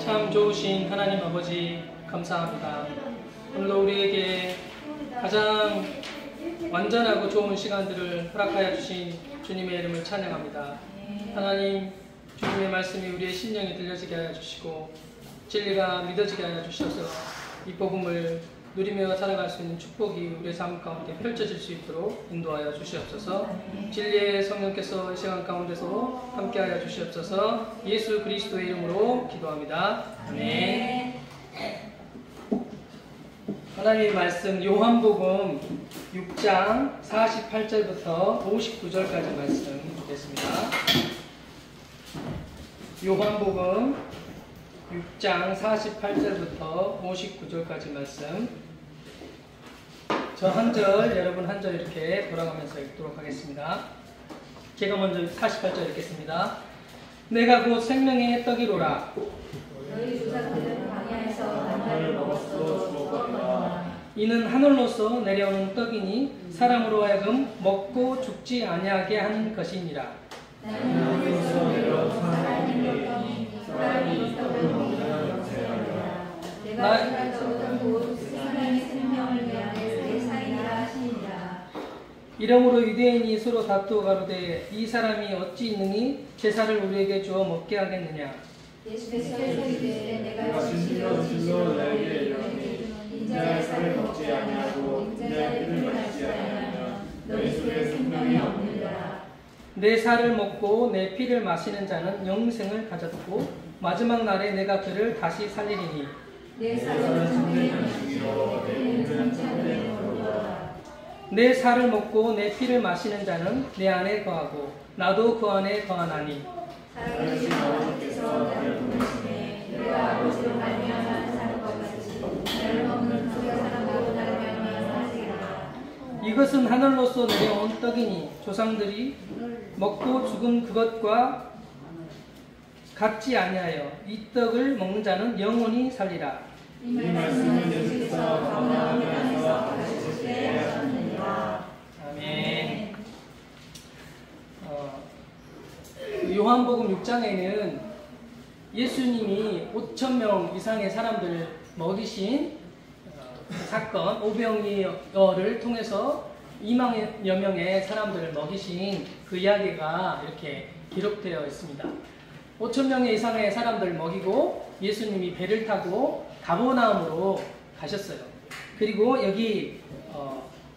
참 좋으신 하나님 아버지 감사합니다. 오늘도 우리에게 가장 완전하고 좋은 시간들을 허락하여 주신 주님의 이름을 찬양합니다. 하나님, 주님의 말씀이 우리의 심령에 들려지게 하여 주시고 진리가 믿어지게 하여 주셔서 이 복음을 누리며 살아갈 수 있는 축복이 우리의 삶 가운데 펼쳐질 수 있도록 인도하여 주시옵소서. 진리의 성령께서 이 시간 가운데서 함께하여 주시옵소서. 예수 그리스도의 이름으로 기도합니다. 아멘. 하나님의 말씀 요한복음 6장 48절부터 59절까지 말씀 보겠습니다. 요한복음 6장 48절부터 59절까지 말씀, 저 한 절, 여러분 한 절 이렇게 돌아가면서 읽도록 하겠습니다. 제가 먼저 48절 읽겠습니다. 내가 곧 생명의 떡이로라. 너희 조상들은 광야에서 만나를 먹었어 죽었거니와 이는 하늘로서 내려오는 떡이니 사람으로 하여금 먹고 죽지 아니하게 하는 것이니라. 나는 하늘에서 내려온 살아있는 떡이니 사람이 이 떡을 먹으면 영생하리라. 내가 주는 떡은 곧 세상의 생명을 위하여 내 살이라 하시니라. 이러므로 유대인이 서로 다투어 가로되 이 사람이 어찌 능히 제사를 우리에게 주어 먹게 하겠느냐. 예수께서 이르시되 내가 진실로 너희에게 이르노니 인자의 살을 먹지 아니하고 인자의 피를 마시지 아니하면 너희 속에 생명이 없느니라. 내 살을 먹고 내 피를 마시는 자는 영생을 가졌고 마지막 날에 내가 그를 다시 살리리니 내 살은 참된 양식이요 내 피는 참된 거로라. 내 살을 먹고 내 피를 마시는 자는 내 안에 거하고 나도 그 안에 거하나니 살아계신 아버지께서 나를 보내시네. 내가 아버지로 말미암아 사는 것 같이 나를 먹는 그 사람도 나를 말미암아 사시리라. 이것은 하늘로서 내려온 떡이니 조상들이 먹고 죽은 그것과 같지 아니하여 이 떡을 먹는 자는 영원히 살리라. 이 말씀은 예수께서 가버나움에서 가르치실 때 하셨느니라. 아멘. 요한복음 6장에는 예수님이 5,000명 이상의 사람들을 먹이신 사건, 오병이어를 통해서 2만여 명의 사람들을 먹이신 그 이야기가 이렇게 기록되어 있습니다. 5,000명 이상의 사람들을 먹이고 예수님이 배를 타고 가버나움으로 가셨어요. 그리고 여기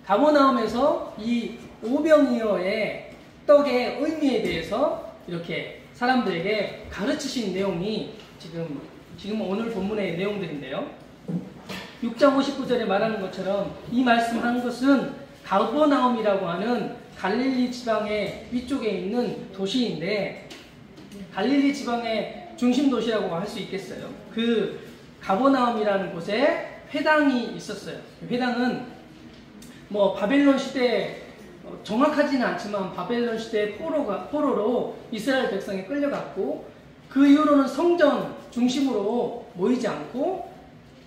가버나움에서 이 오병이어의 떡의 의미에 대해서 이렇게 사람들에게 가르치신 내용이 지금 오늘 본문의 내용들인데요. 6장 59절에 말하는 것처럼 이 말씀한 것은 가버나움이라고 하는 갈릴리 지방의 위쪽에 있는 도시인데 갈릴리 지방의 중심 도시라고 할 수 있겠어요. 그 가버나움이라는 곳에 회당이 있었어요. 회당은 뭐 바벨론 시대 정확하지는 않지만 바벨론 시대 포로로 이스라엘 백성이 끌려갔고 그 이후로는 성전 중심으로 모이지 않고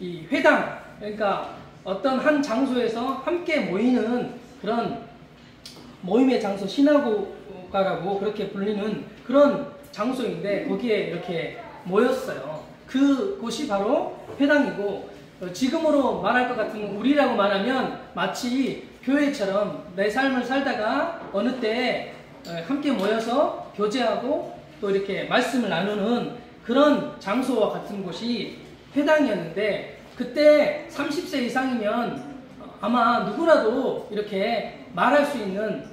이 회당, 그러니까 어떤 한 장소에서 함께 모이는 그런 모임의 장소, 시나고가라고 그렇게 불리는 그런 장소인데 거기에 이렇게 모였어요. 그 곳이 바로 회당이고 지금으로 말할 것 같으면 우리라고 말하면 마치 교회처럼 내 삶을 살다가 어느 때 함께 모여서 교제하고 또 이렇게 말씀을 나누는 그런 장소와 같은 곳이 회당이었는데 그때 30세 이상이면 아마 누구라도 이렇게 말할 수 있는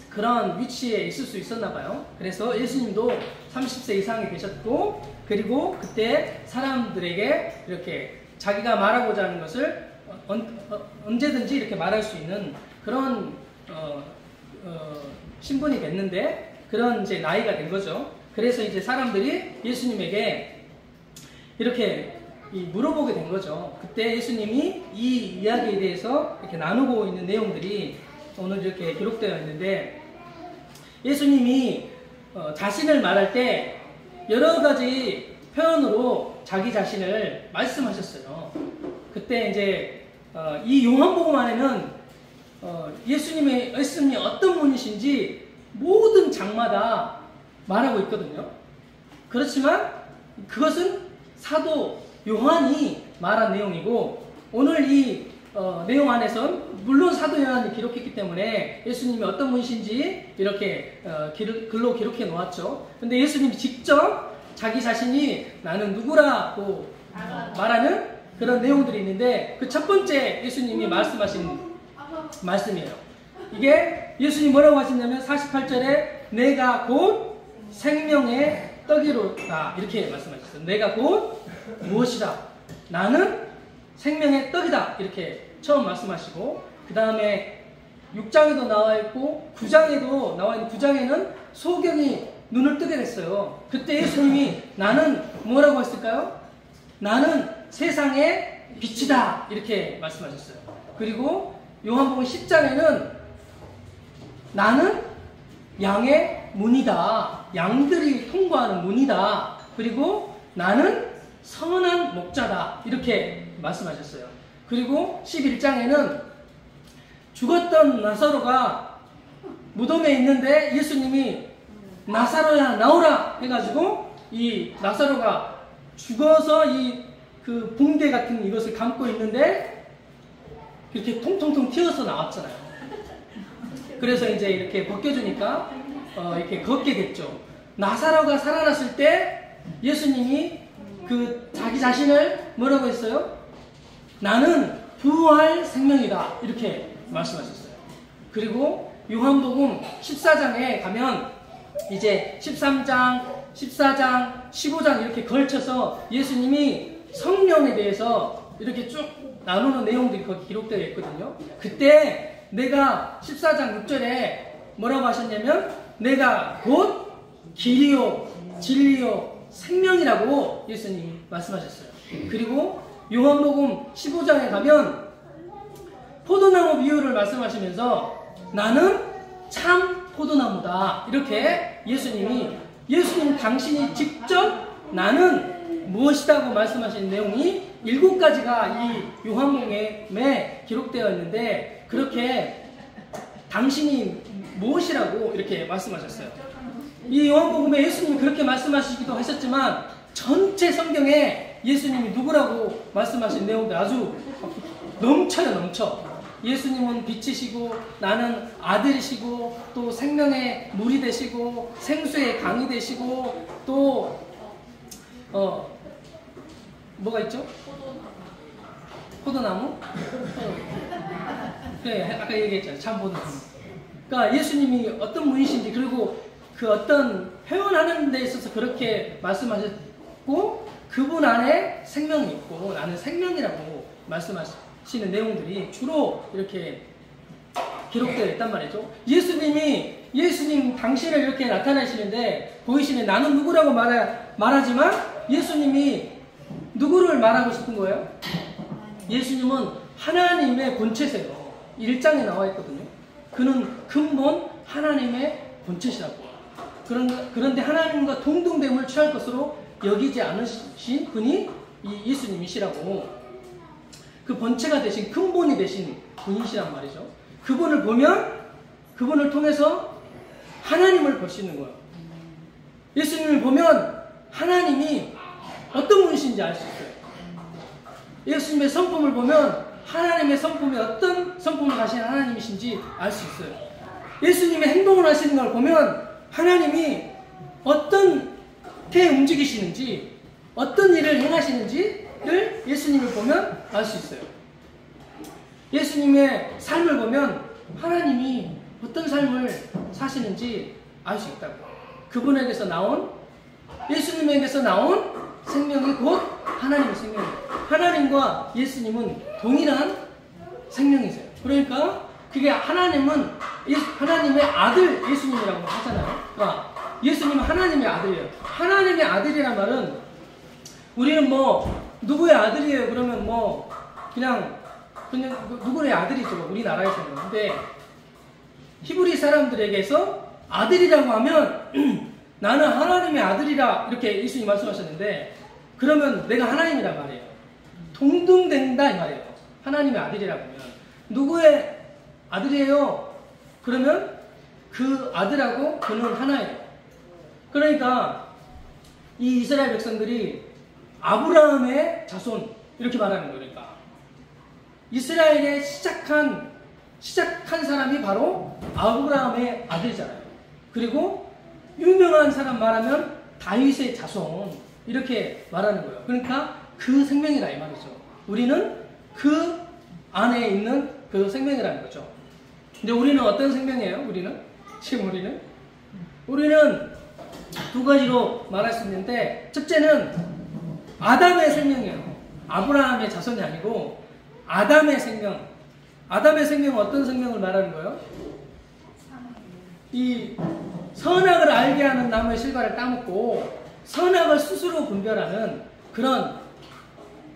그런 위치에 있을 수 있었나 봐요. 그래서 예수님도 30세 이상이 되셨고 그리고 그때 사람들에게 이렇게 자기가 말하고자 하는 것을 언제든지 이렇게 말할 수 있는 그런 신분이 됐는데 그런 이제 나이가 된 거죠. 그래서 이제 사람들이 예수님에게 이렇게 물어보게 된 거죠. 그때 예수님이 이 이야기에 대해서 이렇게 나누고 있는 내용들이 오늘 이렇게 기록되어 있는데 예수님이 자신을 말할 때 여러 가지 표현으로 자기 자신을 말씀하셨어요. 그때 이제 이 요한복음 안에는 예수님의 말씀이 어떤 분이신지 모든 장마다 말하고 있거든요. 그렇지만 그것은 사도 요한이 말한 내용이고, 오늘 이 내용 안에선 물론 사도 요한이 기록했기 때문에 예수님이 어떤 분이신지 이렇게 글로 기록해 놓았죠. 근데 예수님이 직접 자기 자신이 나는 누구라고 말하는 그런 내용들이 있는데, 그 첫 번째 예수님이 말씀하신 말씀이에요. 이게 예수님이 뭐라고 하시냐면 48절에 내가 곧 생명의 떡이로다 이렇게 말씀하셨어요. 내가 곧 무엇이다? 나는 생명의 떡이다 이렇게 처음 말씀하시고, 그 다음에 6장에도 나와 있고 9장에도 나와 있는 9장에는 소경이 눈을 뜨게 됐어요. 그때 예수님이 나는 뭐라고 했을까요? 나는 세상의 빛이다 이렇게 말씀하셨어요. 그리고 요한복음 10장에는 나는 양의 문이다. 양들이 통과하는 문이다. 그리고 나는 선한 목자다. 이렇게 말씀하셨어요. 그리고 11장에는 죽었던 나사로가 무덤에 있는데 예수님이 나사로야 나오라 해가지고 이 나사로가 죽어서 이 그 붕대 같은 이것을 감고 있는데 이렇게 통통통 튀어서 나왔잖아요. 그래서 이제 이렇게 벗겨주니까 이렇게 걷게 됐죠. 나사로가 살아났을 때 예수님이 그 자기 자신을 뭐라고 했어요? 나는 부활 생명이다 이렇게 말씀하셨어요. 그리고 요한복음 14장에 가면 이제 13장, 14장, 15장 이렇게 걸쳐서 예수님이 성령에 대해서 이렇게 쭉 나누는 내용들이 거기 기록되어 있거든요. 그때 내가 14장 6절에 뭐라고 하셨냐면 내가 곧 길이요 진리요 생명이라고 예수님이 말씀하셨어요. 그리고 요한복음 15장에 가면 포도나무 비유를 말씀하시면서 나는 참 포도나무다 이렇게 예수님 당신이 직접 나는 무엇이다고 말씀하신 내용이 7가지가 이 요한복음에 기록되어 있는데, 그렇게 당신이 무엇이라고 이렇게 말씀하셨어요. 이 요한복음에 예수님이 그렇게 말씀하시기도 하셨지만 전체 성경에 예수님이 누구라고 말씀하신 내용들 아주 넘쳐. 예수님은 빛이시고 나는 아들이시고 또 생명의 물이 되시고 생수의 강이 되시고 또 뭐가 있죠? 포도나무? 네, 아까 얘기했잖아요. 참 포도나무. 그러니까 예수님이 어떤 분이신지, 그리고 그 어떤 표현하는 데 있어서 그렇게 말씀하셨고, 그분 안에 생명이 있고 나는 생명이라고 말씀하시는 내용들이 주로 이렇게 기록되어 있단 말이죠. 예수님 당신을 이렇게 나타내시는데 보이시는 나는 누구라고 말하지만 예수님이 누구를 말하고 싶은 거예요? 예수님은 하나님의 본체세요. 1장에 나와 있거든요. 그는 근본 하나님의 본체시라고. 그런데 하나님과 동등됨을 취할 것으로 여기지 않으신 분이 이 예수님이시라고. 그 본체가 되신 근본이 되신 분이시란 말이죠. 그분을 보면 그분을 통해서 하나님을 볼 수 있는 거예요. 예수님을 보면 하나님이 어떤 분이신지 알 수 있어요. 예수님의 성품을 보면 하나님의 성품이 어떤 성품을 가신 하나님이신지 알 수 있어요. 예수님의 행동을 하시는 걸 보면 하나님이 어떻게 움직이시는지, 어떤 일을 행하시는지를 예수님을 보면 알 수 있어요. 예수님의 삶을 보면 하나님이 어떤 삶을 사시는지 알 수 있다고. 그분에게서 나온, 예수님에게서 나온 생명이 곧 하나님의 생명이에요. 하나님과 예수님은 동일한 생명이세요. 그러니까 그게 하나님은 하나님의 아들 예수님이라고 하잖아요. 그러니까 예수님은 하나님의 아들이에요. 하나님의 아들이란 말은 우리는 뭐 누구의 아들이에요? 그러면 뭐 그냥 누구의 아들이죠. 우리나라에서는. 근데 히브리 사람들에게서 아들이라고 하면 나는 하나님의 아들이라 이렇게 예수님이 말씀하셨는데, 그러면 내가 하나님이란 말이에요. 동등된다 이 말이에요. 하나님의 아들이라고 하면 누구의 아들이에요? 그러면 그 아들하고 그는 하나예요. 그러니까 이 이스라엘 백성들이 아브라함의 자손 이렇게 말하는 거예요. 그러니까 이스라엘의 시작한 사람이 바로 아브라함의 아들이잖아요. 그리고 유명한 사람 말하면 다윗의 자손 이렇게 말하는 거예요. 그러니까 그 생명이라 이 말이죠. 우리는 그 안에 있는 그 생명이라는 거죠. 근데 우리는 어떤 생명이에요? 우리는 두 가지로 말할 수 있는데, 첫째는 아담의 생명이에요. 아브라함의 자손이 아니고 아담의 생명. 아담의 생명은 어떤 생명을 말하는 거예요? 이 선악을 알게 하는 나무의 실과를 따먹고 선악을 스스로 분별하는 그런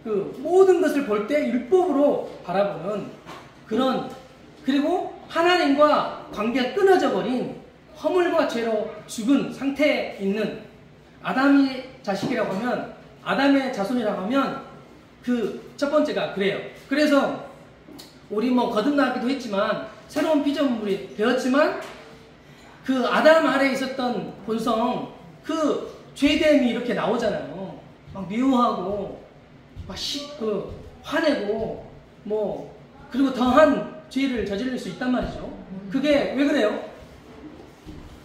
그 모든 것을 볼 때 율법으로 바라보는 그런, 그리고 하나님과 관계가 끊어져 버린 허물과 죄로 죽은 상태에 있는 아담의 자식이라고 하면, 아담의 자손이라고 하면 그 첫 번째가 그래요. 그래서 우리 뭐 거듭나기도 했지만 새로운 피조물이 되었지만 그 아담 아래에 있었던 본성, 그 죄됨이 이렇게 나오잖아요. 막 미워하고 막 화내고 뭐 그리고 더한 죄를 저지를 수 있단 말이죠. 그게 왜 그래요?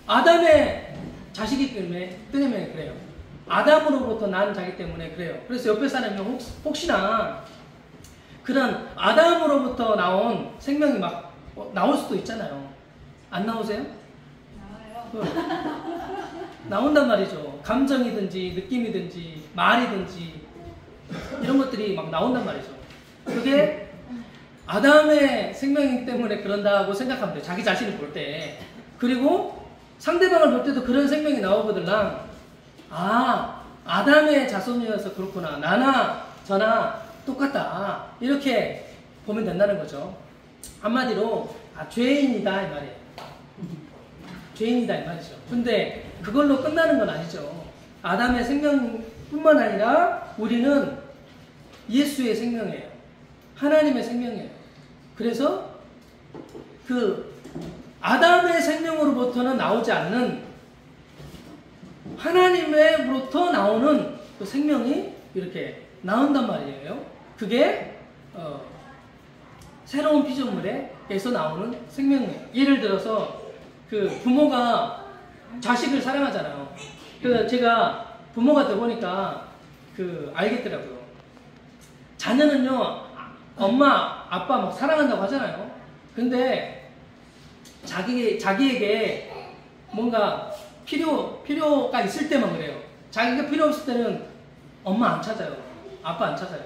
아담의 자식이기 때문에 그래요. 아담으로부터 난 자기 때문에 그래요. 그래서 옆에 사람이 혹시나 그런 아담으로부터 나온 생명이 막 나올 수도 있잖아요. 안 나오세요? 나온단 말이죠. 감정이든지 느낌이든지 말이든지 이런 것들이 막 나온단 말이죠. 그게 아담의 생명이기 때문에 그런다고 생각하면 돼요. 자기 자신을 볼 때. 그리고 상대방을 볼 때도 그런 생명이 나오거들랑, 아, 아담의 자손이어서 그렇구나. 나나 저나 똑같다. 이렇게 보면 된다는 거죠. 한마디로 죄인이다 이 말이에요. 죄인이다 이 말이죠. 근데 그걸로 끝나는 건 아니죠. 아담의 생명뿐만 아니라 우리는 예수의 생명이에요. 하나님의 생명이에요. 그래서 그 아담의 생명으로부터는 나오지 않는 하나님으로부터 나오는 그 생명이 이렇게 나온단 말이에요. 그게 새로운 피조물에서 나오는 생명이에요. 예를 들어서 그 부모가 자식을 사랑하잖아요. 그래서 제가 부모가 되고 보니까 그 알겠더라고요. 자녀는요, 엄마, 아빠 막 사랑한다고 하잖아요. 근데 자기에게 뭔가 필요가 있을 때만 그래요. 자기가 필요 없을 때는 엄마 안 찾아요. 아빠 안 찾아요.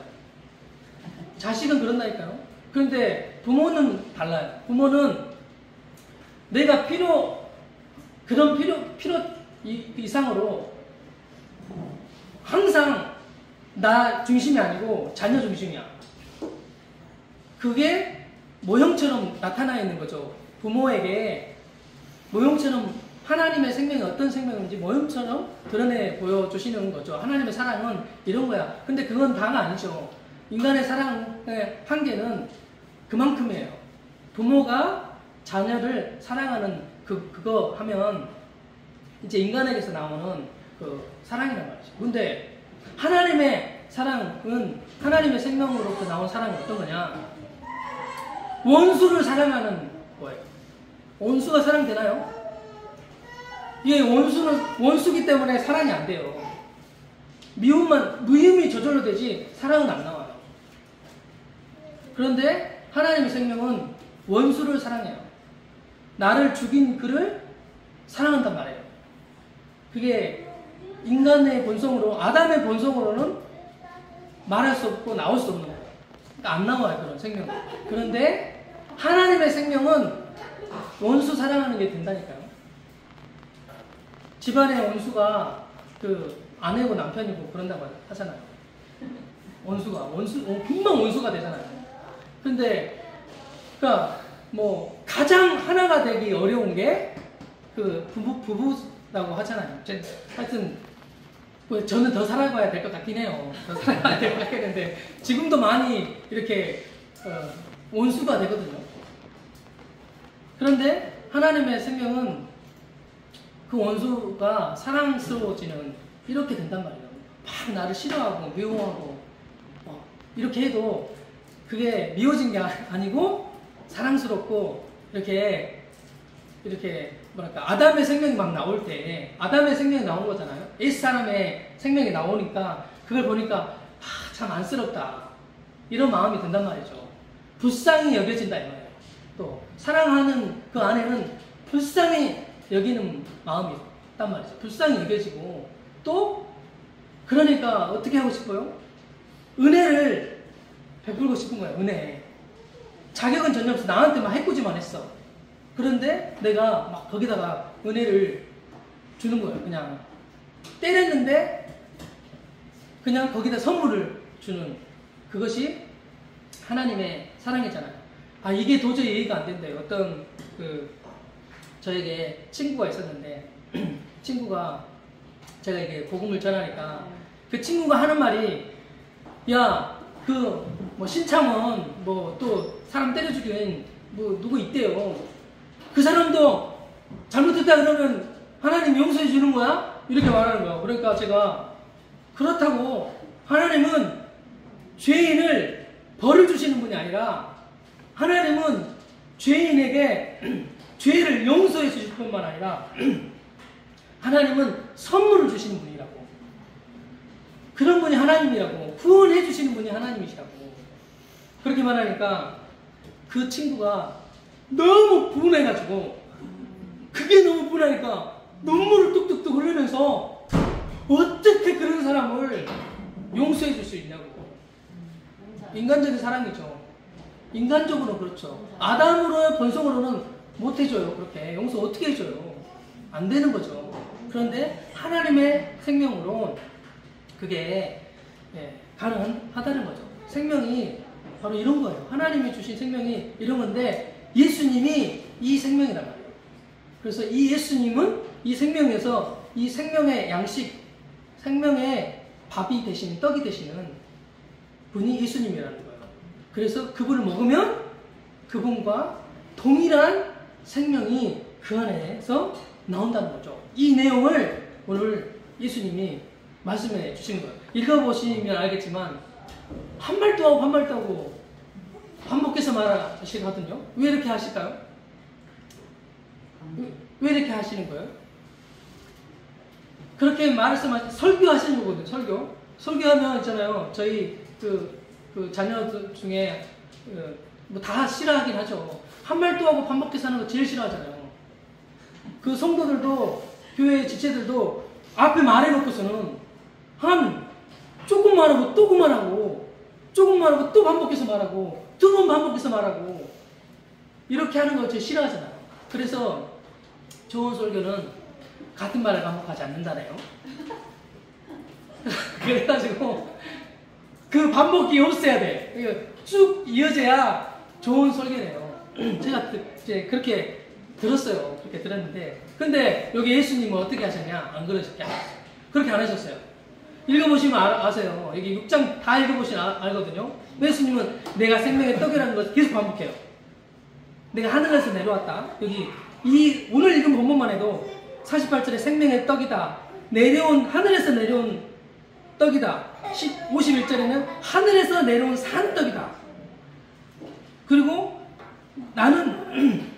자식은 그런다니까요. 그런데 부모는 달라요. 부모는 내가 그런 필요 이상으로 항상 나 중심이 아니고 자녀 중심이야. 그게 모형처럼 나타나 있는 거죠. 부모에게 모형처럼 하나님의 생명이 어떤 생명인지 모형처럼 드러내 보여주시는 거죠. 하나님의 사랑은 이런 거야. 근데 그건 다가 아니죠. 인간의 사랑의 한계는 그만큼이에요. 부모가 자녀를 사랑하는 그거 하면 이제 인간에게서 나오는 그 사랑이란 말이죠. 근데 하나님의 사랑은, 하나님의 생명으로부터 나온 사랑은 어떤 거냐? 원수를 사랑하는 거예요. 원수가 사랑되나요? 예, 원수는 원수기 때문에 사랑이 안 돼요. 미움이 저절로 되지 사랑은 안 나와요. 그런데 하나님의 생명은 원수를 사랑해요. 나를 죽인 그를 사랑한단 말이에요. 그게 인간의 본성으로, 아담의 본성으로는 말할 수 없고 나올 수 없는 거예요. 그러니까 안 나와요, 그런 생명은. 그런데 하나님의 생명은 원수 사랑하는 게 된다니까요. 집안의 원수가 그 아내고 남편이고 그런다고 하잖아요. 금방 원수가 되잖아요. 근데 그러니까 뭐 가장 하나가 되기 어려운 게 그 부부라고 하잖아요. 하여튼 뭐 저는 더 살아봐야 될 것 같긴 해요. 더 살아봐야 될 것 같긴 한데 지금도 많이 이렇게 원수가 되거든요. 그런데 하나님의 생명은 그 원수가 사랑스러워지는 이렇게 된단 말이에요. 막 나를 싫어하고 미워하고 이렇게 해도 그게 미워진 게 아니고 사랑스럽고 이렇게 뭐랄까 아담의 생명이 막 나올 때 아담의 생명이 나온 거잖아요. 옛사람의 생명이 나오니까 그걸 보니까 참 안쓰럽다 이런 마음이 든단 말이죠. 불쌍히 여겨진다 이 말이에요. 또 사랑하는 그 안에는 불쌍히 여기는 마음이 있단 말이죠. 불쌍히 여겨지고 또 그러니까 어떻게 하고 싶어요? 은혜를 베풀고 싶은 거예요. 은혜. 자격은 전혀 없어. 나한테 막 해코지만 했어. 그런데 내가 막 거기다가 은혜를 주는 거예요. 그냥 때렸는데 그냥 거기다 선물을 주는 그것이 하나님의 사랑이잖아요. 이게 도저히 이해가 안 된대요. 어떤 저에게 친구가 있었는데 친구가 제가 이게 복음을 전하니까 그 친구가 하는 말이 야, 뭐 신창원 뭐 또 사람 때려 죽인 뭐 누구 있대요. 그 사람도 잘못했다 그러면 하나님 용서해 주는 거야? 이렇게 말하는 거예요. 그러니까 제가 그렇다고 하나님은 죄인을 벌을 주시는 분이 아니라 하나님은 죄인에게 죄를 용서해 주실 뿐만 아니라 하나님은 선물을 주시는 분이라고. 그런 분이 하나님이라고. 구원해 주시는 분이 하나님이시라고. 그렇게 말하니까 그 친구가 너무 분해가지고 그게 너무 분하니까 눈물을 뚝뚝뚝 흘리면서 어떻게 그런 사람을 용서해 줄 수 있냐고. 인간적인 사랑이죠. 인간적으로 그렇죠. 아담으로의 본성으로는 못 해줘요. 그렇게 용서 어떻게 해줘요? 안 되는 거죠. 그런데 하나님의 생명으로 그게 가능하다는 거죠. 생명이 바로 이런 거예요. 하나님이 주신 생명이 이런 건데 예수님이 이 생명이란 말이에요. 그래서 이 예수님은 이 생명에서 이 생명의 양식, 생명의 밥이 되시는, 떡이 되시는 분이 예수님이라는 거예요. 그래서 그분을 먹으면 그분과 동일한 생명이 그 안에서 나온다는 거죠. 이 내용을 오늘 예수님이 말씀해 주신 거예요. 읽어보시면 알겠지만 한 말도 하고 한 말도 하고 반복해서 말하시거든요. 왜 이렇게 하실까요? 왜 이렇게 하시는 거예요? 그렇게 말씀하시 설교하시는 거거든요. 설교하면 있잖아요. 저희 그 자녀들 중에 뭐 다 싫어하긴 하죠. 한 말도 하고 반복해서 하는 거 제일 싫어하잖아요. 그 성도들도 교회 지체들도 앞에 말해놓고서는 조금 말하고 또 그만하고 조금 말하고 또 반복해서 말하고 두 번 반복해서 말하고 이렇게 하는 거 제일 싫어하잖아요. 그래서 좋은 설교는 같은 말을 반복하지 않는다네요. 그래가지고 그 반복이 없어야 돼. 쭉 이어져야 좋은 설교네요. 제가 이제 그렇게 들었어요. 그렇게 들었는데 근데 여기 예수님은 어떻게 하셨냐? 안 그러셨게 하셨어요. 그렇게 안 하셨어요. 읽어보시면 아세요. 여기 6장 다 읽어보시면 알거든요. 예수님은 내가 생명의 떡이라는 것을 계속 반복해요. 내가 하늘에서 내려왔다. 여기 오늘 읽은 본문만 해도 48절에 생명의 떡이다. 하늘에서 내려온 떡이다. 51절에는 하늘에서 내려온 산떡이다. 그리고 나는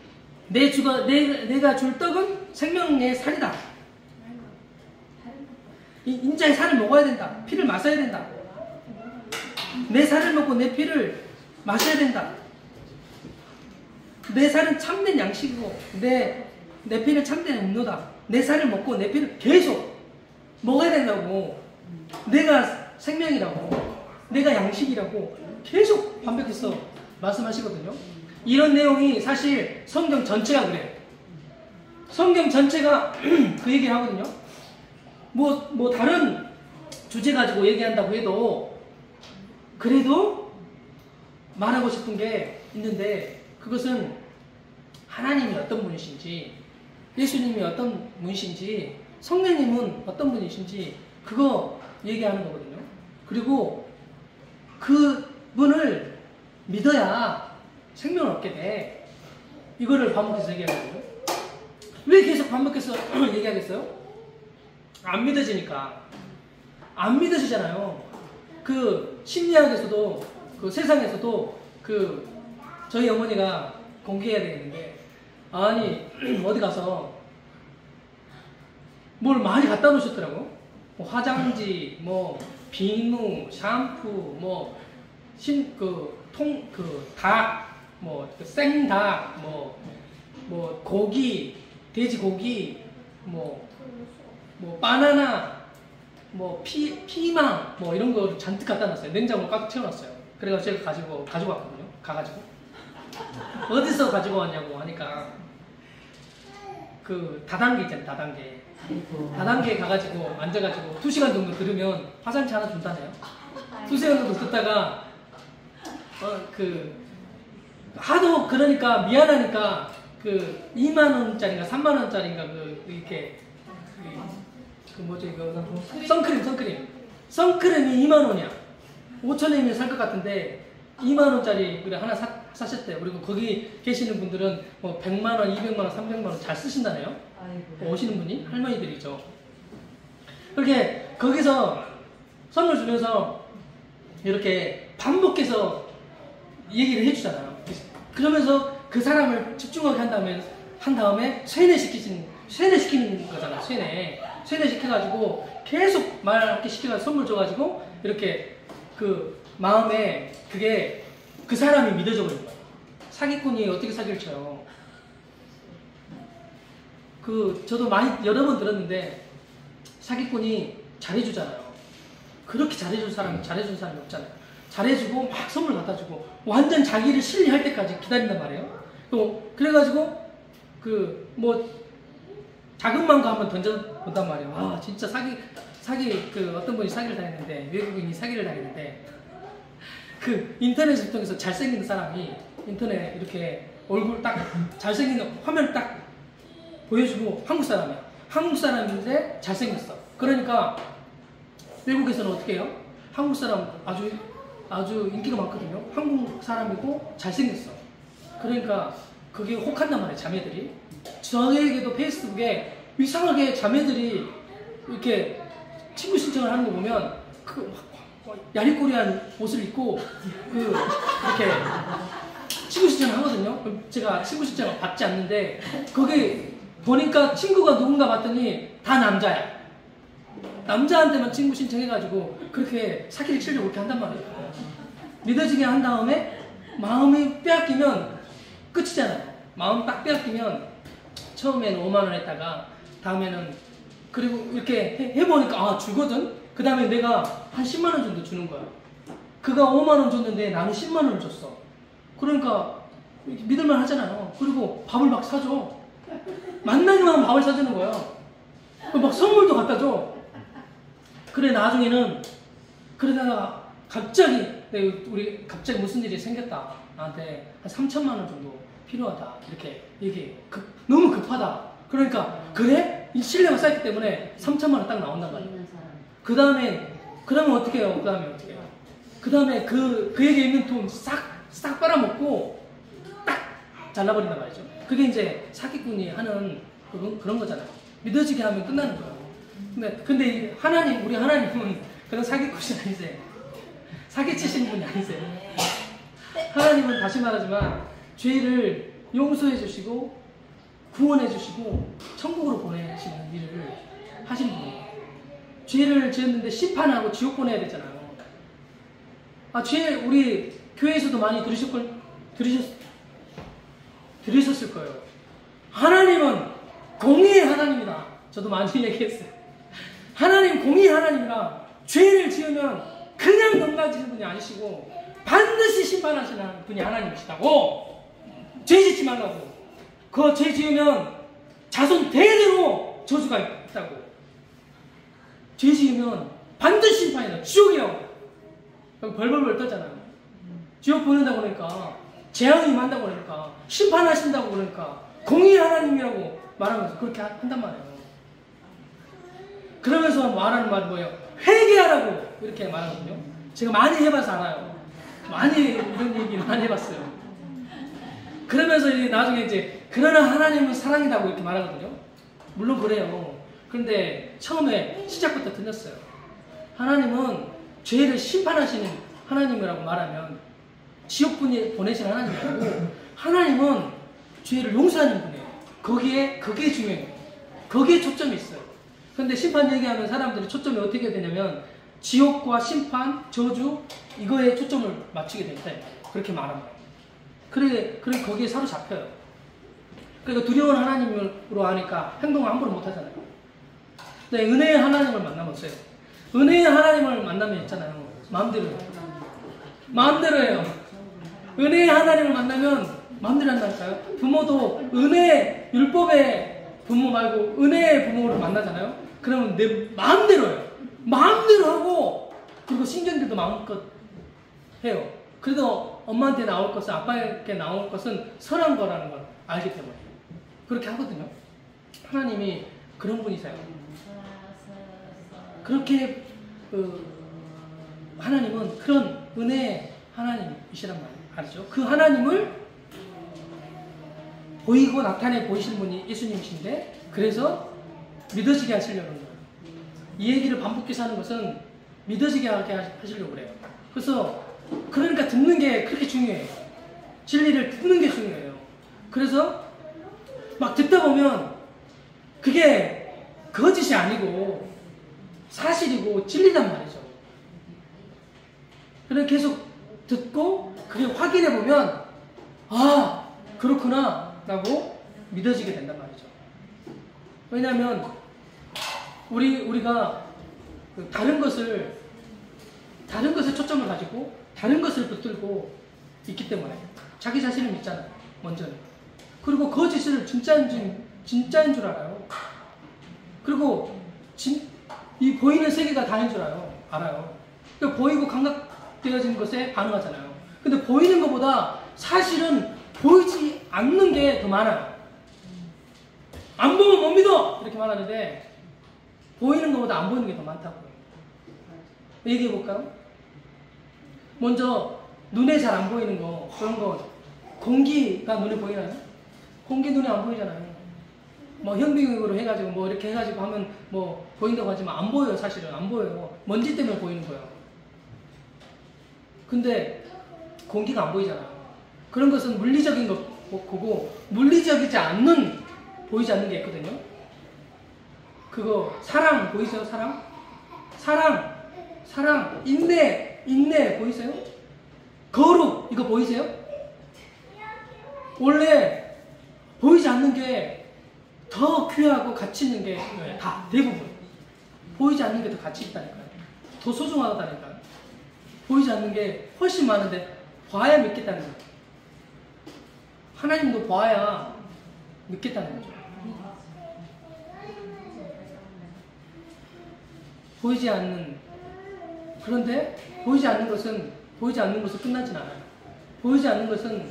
내가 줄 떡은 생명의 살이다. 인자의 살을 먹어야 된다. 피를 마셔야 된다. 내 살을 먹고 내 피를 마셔야 된다. 내 살은 참된 양식이고 내 피는 참된 음료다. 내 살을 먹고 내 피를 계속 먹어야 된다고. 내가 생명이라고 내가 양식이라고 계속 반복해서 말씀하시거든요. 이런 내용이 사실 성경 전체가 그래요. 성경 전체가 그 얘기를 하거든요. 뭐 다른 주제 가지고 얘기한다고 해도 그래도 말하고 싶은 게 있는데 그것은 하나님이 어떤 분이신지 예수님이 어떤 분이신지 성령님은 어떤 분이신지 그거 얘기하는 거거든요. 그리고 그 분을 믿어야 생명을 얻게 돼. 이거를 반복해서 얘기하거든요. 왜 계속 반복해서 얘기하겠어요? 안 믿어지니까. 안 믿으시잖아요. 그 심리학에서도 그 세상에서도 그 저희 어머니가 공개해야 되겠는데, 아니 어디 가서 뭘 많이 갖다 놓으셨더라고. 뭐 화장지, 뭐 비누, 샴푸, 뭐 닭, 뭐 생닭, 뭐 고기, 돼지고기, 뭐 바나나, 뭐 피망, 뭐 이런 거 잔뜩 갖다 놨어요. 냉장고 가득 채워놨어요. 그래가지고 제가 가지고 왔거든요. 가가지고 어디서 가지고 왔냐고 하니까 그 다단계 있잖아요. 다단계 가가지고 앉아가지고 2시간 정도 들으면 화장지 하나 준다네요. 2시간 정도 듣다가 하도 그러니까 미안하니까 그 2만 원짜리인가 3만 원짜리인가 이렇게 뭐지 이거 선크림이 2만 원이야. 5천 원이면 살 것 같은데 2만 원짜리 하나 사셨대요. 그리고 거기 계시는 분들은 뭐 100만 원, 200만 원, 300만 원 잘 쓰신다네요. 오시는 분이 할머니들이죠. 그렇게 거기서 선물 주면서 이렇게 반복해서 얘기를 해주잖아요. 그러면서 그 사람을 집중하게 한 다음에 세뇌시키는 거잖아. 세뇌시켜가지고 계속 말하게 시켜가지고 선물 줘가지고 이렇게 그 마음에 그게 그 사람이 믿어져 버린 거야. 사기꾼이 어떻게 사기를 쳐요? 저도 여러 번 들었는데 사기꾼이 잘해주잖아요. 그렇게 잘해준 사람이 없잖아요. 잘해주고 막 선물 갖다주고 완전 자기를 신뢰할 때까지 기다린단 말이에요. 또 그래가지고 자금만 거 한번 던져본단 말이에요. 와 진짜 사기 어떤 분이 사기를 당했는데, 외국인이 사기를 당했는데 그 인터넷을 통해서 잘생긴 사람이 인터넷 이렇게 얼굴 딱 잘생긴 화면 딱 보여주고 한국 사람인데 잘생겼어. 그러니까 외국에서는 어떻게 해요? 한국 사람 아주 인기가 많거든요. 한국 사람이고 잘생겼어. 그러니까 그게 혹한단 말이에요. 자매들이. 저에게도 페이스북에 이상하게 자매들이 이렇게 친구 신청을 하는 거 보면 야리꼬리한 옷을 입고 이렇게 친구 신청을 하거든요. 제가 친구 신청을 받지 않는데 거기 보니까 친구가 누군가 봤더니 다 남자야. 남자한테만 친구 신청해가지고 그렇게 사기를 치려고 그렇게 한단 말이에요. 믿어지게 한 다음에 마음이 빼앗기면 끝이잖아요. 마음 딱 빼앗기면 처음에는 5만 원 했다가 다음에는 그리고 이렇게 해보니까 주거든? 그 다음에 내가 한 10만 원 정도 주는 거야. 그가 5만 원 줬는데 나는 10만 원을 줬어. 그러니까 믿을만 하잖아요. 그리고 밥을 막 사줘. 만나기만 하면 밥을 사주는 거야. 막 선물도 갖다 줘. 그래 나중에는 그러다가 갑자기 무슨 일이 생겼다. 나한테 한 3천만 원 정도 필요하다. 이렇게 얘기해. 너무 급하다. 그러니까 그래? 이 신뢰가 쌓였기 때문에 3천만 원 딱 나온단 말이야. 그러면 어떻게 해요? 그 다음에 그에게 있는 돈 싹 빨아먹고 딱 잘라버린단 말이죠. 그게 이제 사기꾼이 하는 그런 거잖아요. 믿어지게 하면 끝나는 거예요. 근데 우리 하나님은 그런 사기꾼이 아니세요. 사기치시는 분이 아니세요. 하나님은 다시 말하지만 죄를 용서해 주시고 구원해 주시고 천국으로 보내시는 일을 하시는 분이에요. 죄를 지었는데 심판하고 지옥 보내야 되잖아요. 우리 교회에서도 많이 들으셨을 거예요. 하나님은 공의의 하나님이다. 저도 많이 얘기했어요. 하나님 공의의 하나님이라 죄를 지으면 그냥 넘겨지는 분이 아니시고 반드시 심판하시는 분이 하나님이시다고. 죄 짓지 말라고. 그 죄 지으면 자손 대대로 저주가 있다고. 죄 지으면 반드시 심판이다. 지옥이라고. 벌벌벌 떨잖아요. 지옥 보낸다고 그러니까, 재앙이 임한다고 그러니까, 심판하신다고 그러니까, 공의의 하나님이라고 말하면서 그렇게 한단 말이에요. 그러면서 말하는 말이 뭐예요? 회개하라고 이렇게 말하거든요. 제가 많이 해봐서 알아요. 이런 얘기 많이 해봤어요. 그러면서 나중에 이제 그러나 하나님은 사랑이라고 이렇게 말하거든요. 물론 그래요. 그런데 처음에 시작부터 틀렸어요. 하나님은 죄를 심판하시는 하나님이라고 말하면 지옥 보내신 하나님이 아니고 하나님은 죄를 용서하는 분이에요. 그게 중요해요. 거기에 초점이 있어요. 근데 심판 얘기하면 사람들이 초점이 어떻게 되냐면 지옥과 심판, 저주 이거에 초점을 맞추게 된다. 그렇게 말합니다. 그래 거기에 사로잡혀요. 그러니까 두려운 하나님으로 하니까 행동을 함부로 못하잖아요. 근데 은혜의 하나님을 만나면 어때요? 은혜의 하나님을 만나면 있잖아요. 마음대로 해요. 은혜의 하나님을 만나면 마음대로 한다니까요. 부모도 은혜, 율법의 부모 말고 은혜의 부모를 만나잖아요. 그러면 내 마음대로 해요. 마음대로 하고, 그리고 신경들도 마음껏 해요. 그래도 엄마한테 나올 것은, 아빠에게 나올 것은 선한 거라는 걸 알기 때문에 그렇게 하거든요. 하나님이 그런 분이세요. 그렇게 하나님은 그런 은혜의 하나님이시란 말이죠. 그 하나님을 보이고 나타내 보이시는 분이 예수님이신데, 그래서 믿어지게 하시려는 거예요. 이 얘기를 반복해서 하는 것은 믿어지게 하게 하시려고 그래요. 그러니까 듣는 게 그렇게 중요해요. 진리를 듣는 게 중요해요. 그래서 막 듣다 보면 그게 거짓이 아니고 사실이고 진리단 말이죠. 그래서 계속 듣고 그게 확인해 보면 아, 그렇구나 라고 믿어지게 된단 말이죠. 왜냐하면 우리가 다른 것을 초점을 가지고 다른 것을 붙들고 있기 때문에 자기 자신을 믿잖아요. 먼저는. 그리고 거짓을 진짜인 줄 알아요. 그리고 이 보이는 세계가 다인 줄 알아요. 그러니까 보이고 감각되어진 것에 반응하잖아요. 근데 보이는 것보다 사실은 보이지 않는 게 더 많아요. 안 보면 못 믿어! 이렇게 말하는데 보이는 것보다 안 보이는 게 더 많다고요. 얘기해 볼까요? 먼저 눈에 잘 안 보이는 거, 그런 거 공기가 눈에 보이나요? 공기 눈에 안 보이잖아요. 뭐 현미경으로 해가지고 뭐 이렇게 해가지고 하면 뭐 보인다고 하지만 안 보여요. 사실은 안 보여요. 먼지 때문에 보이는 거예요. 근데 공기가 안 보이잖아요. 그런 것은 물리적인 거고 물리적이지 않는 보이지 않는 게 있거든요. 그거 사랑 보이세요? 사랑 인내 보이세요? 거룩 이거 보이세요? 원래 보이지 않는 게 더 귀하고 가치 있는 게 다 대부분 보이지 않는 게 더 가치 있다니까요. 더 소중하다니까요. 보이지 않는 게 훨씬 많은데 봐야 믿겠다는 거예요. 하나님도 봐야 믿겠다는 거죠. 보이지 않는, 그런데 보이지 않는 것은 끝나진 않아요. 보이지 않는 것은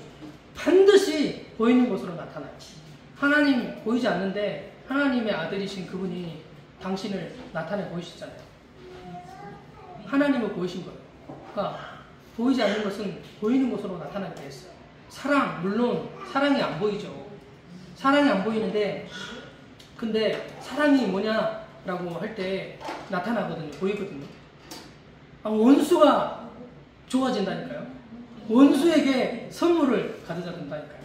반드시 보이는 것으로 나타나요. 하나님 보이지 않는데 하나님의 아들이신 그분이 당신을 나타내 보이시잖아요. 하나님을 보이신 거예요. 그러니까 보이지 않는 것은 보이는 것으로 나타나게 됐어요. 물론 사랑이 안 보이죠. 사랑이 안 보이는데, 근데 사랑이 뭐냐라고 할 때 나타나거든요. 보이거든요. 원수가 좋아진다니까요. 원수에게 선물을 가져다 준다니까요.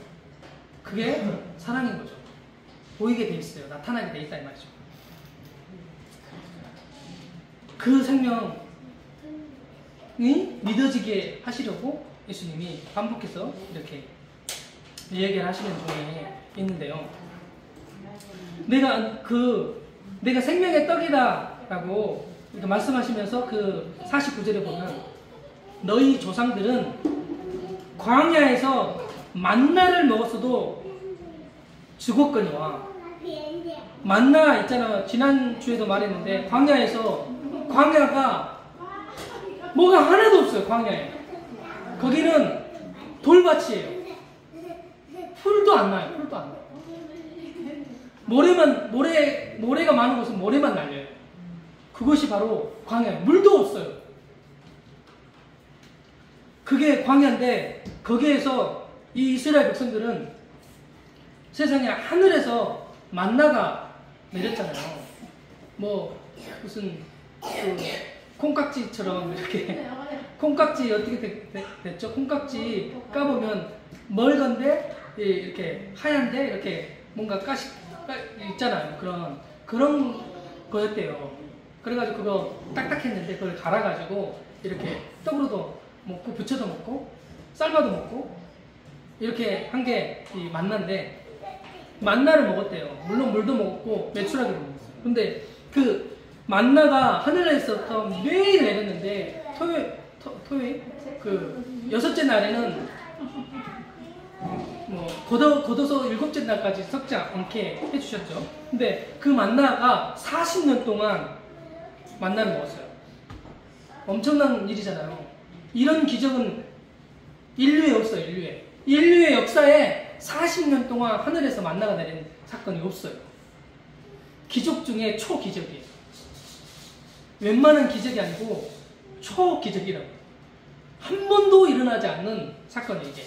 그게 사랑인 거죠. 보이게 돼 있어요. 나타나게 돼 있다 이 말이죠. 그 생명이 믿어지게 하시려고 예수님이 반복해서 이렇게 얘기를 하시는 중에 있는데요. 내가 생명의 떡이다라고 이렇게 말씀하시면서 그 49절에 보면 너희 조상들은 광야에서 만나를 먹었어도 죽었거니와. 만나 있잖아. 지난주에도 말했는데 광야가 뭐가 하나도 없어요. 광야에. 거기는 돌밭이에요. 풀도 안 나요. 모래가 많은 곳은 모래만 날려요. 그것이 바로 광야예요. 물도 없어요. 그게 광야인데 거기에서 이 이스라엘 백성들은 세상에 하늘에서 만나가 내렸잖아요. 뭐 무슨 콩깍지처럼 이렇게 콩깍지 어떻게 됐죠? 콩깍지 까보면 멀건데 이렇게 하얀데 이렇게 뭔가 가시 있잖아요. 그런 거였대요. 그래가지고 그거 딱딱했는데 그걸 갈아가지고 이렇게 떡으로도 먹고 부쳐도 먹고 삶아도 먹고 이렇게 한 게 이 만나인데 만나를 먹었대요. 물론 물도 먹었고 메추라기도 먹었어요. 근데 그 만나가 하늘에서 매일 내렸는데 토요일 그 여섯째 날에는 뭐 걷어서 일곱째 날까지 썩지 않게 해주셨죠. 근데 그 만나가 40년 동안 만나를 먹었어요. 엄청난 일이잖아요. 이런 기적은 인류에 없어요. 인류의 역사에 40년 동안 하늘에서 만나가 내린 사건이 없어요. 기적 중에 초기적이에요. 웬만한 기적이 아니고 초기적이라고. 한 번도 일어나지 않는 사건이에요. 이게.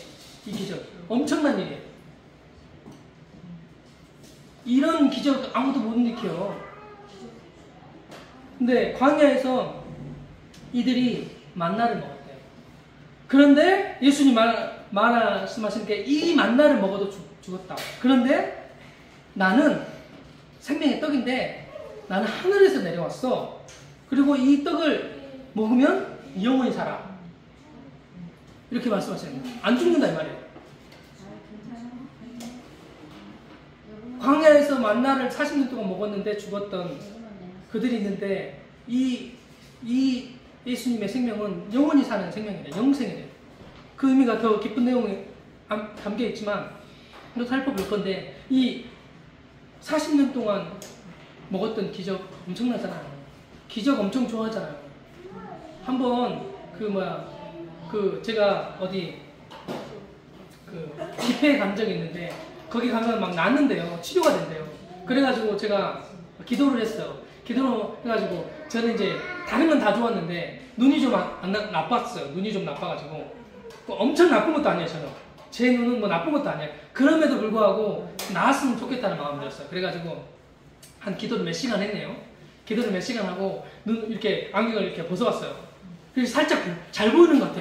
이 기적. 엄청난 일이에요. 이런 기적 아무도 못 일으켜요. 근데 광야에서 이들이 만나를 먹었대요. 그런데 예수님 말씀하신 게 이 만나를 먹어도 죽었다. 그런데 나는 생명의 떡인데 나는 하늘에서 내려왔어. 그리고 이 떡을 먹으면 영원히 살아. 이렇게 말씀하시는 거예요. 안 죽는다 이 말이에요. 광야에서 만나를 40년 동안 먹었는데 죽었던 그들이 있는데 이 예수님의 생명은 영원히 사는 생명이래요. 영생이래요. 그 의미가 더 깊은 내용에 담겨 있지만 또 살펴볼 건데 이 40년 동안 먹었던 기적 엄청나잖아요. 기적 엄청 좋아하잖아요. 한번 제가 어디 집회에 간 적이 있는데 거기 가면 막 낫는데요. 치료가 된대요. 그래가지고 제가 기도를 했어요. 기도를 해가지고 저는 이제 다른 건 다 좋았는데 눈이 좀 나빴어요. 눈이 좀 나빠가지고 엄청 나쁜 것도 아니에요. 저는 제 눈은 뭐 나쁜 것도 아니에요. 그럼에도 불구하고 나았으면 좋겠다는 마음이 들었어요. 그래가지고 한 기도를 몇 시간 했네요. 기도를 몇 시간 하고 눈 이렇게 안경을 이렇게 벗어왔어요. 그래서 살짝 잘 보이는 것 같아.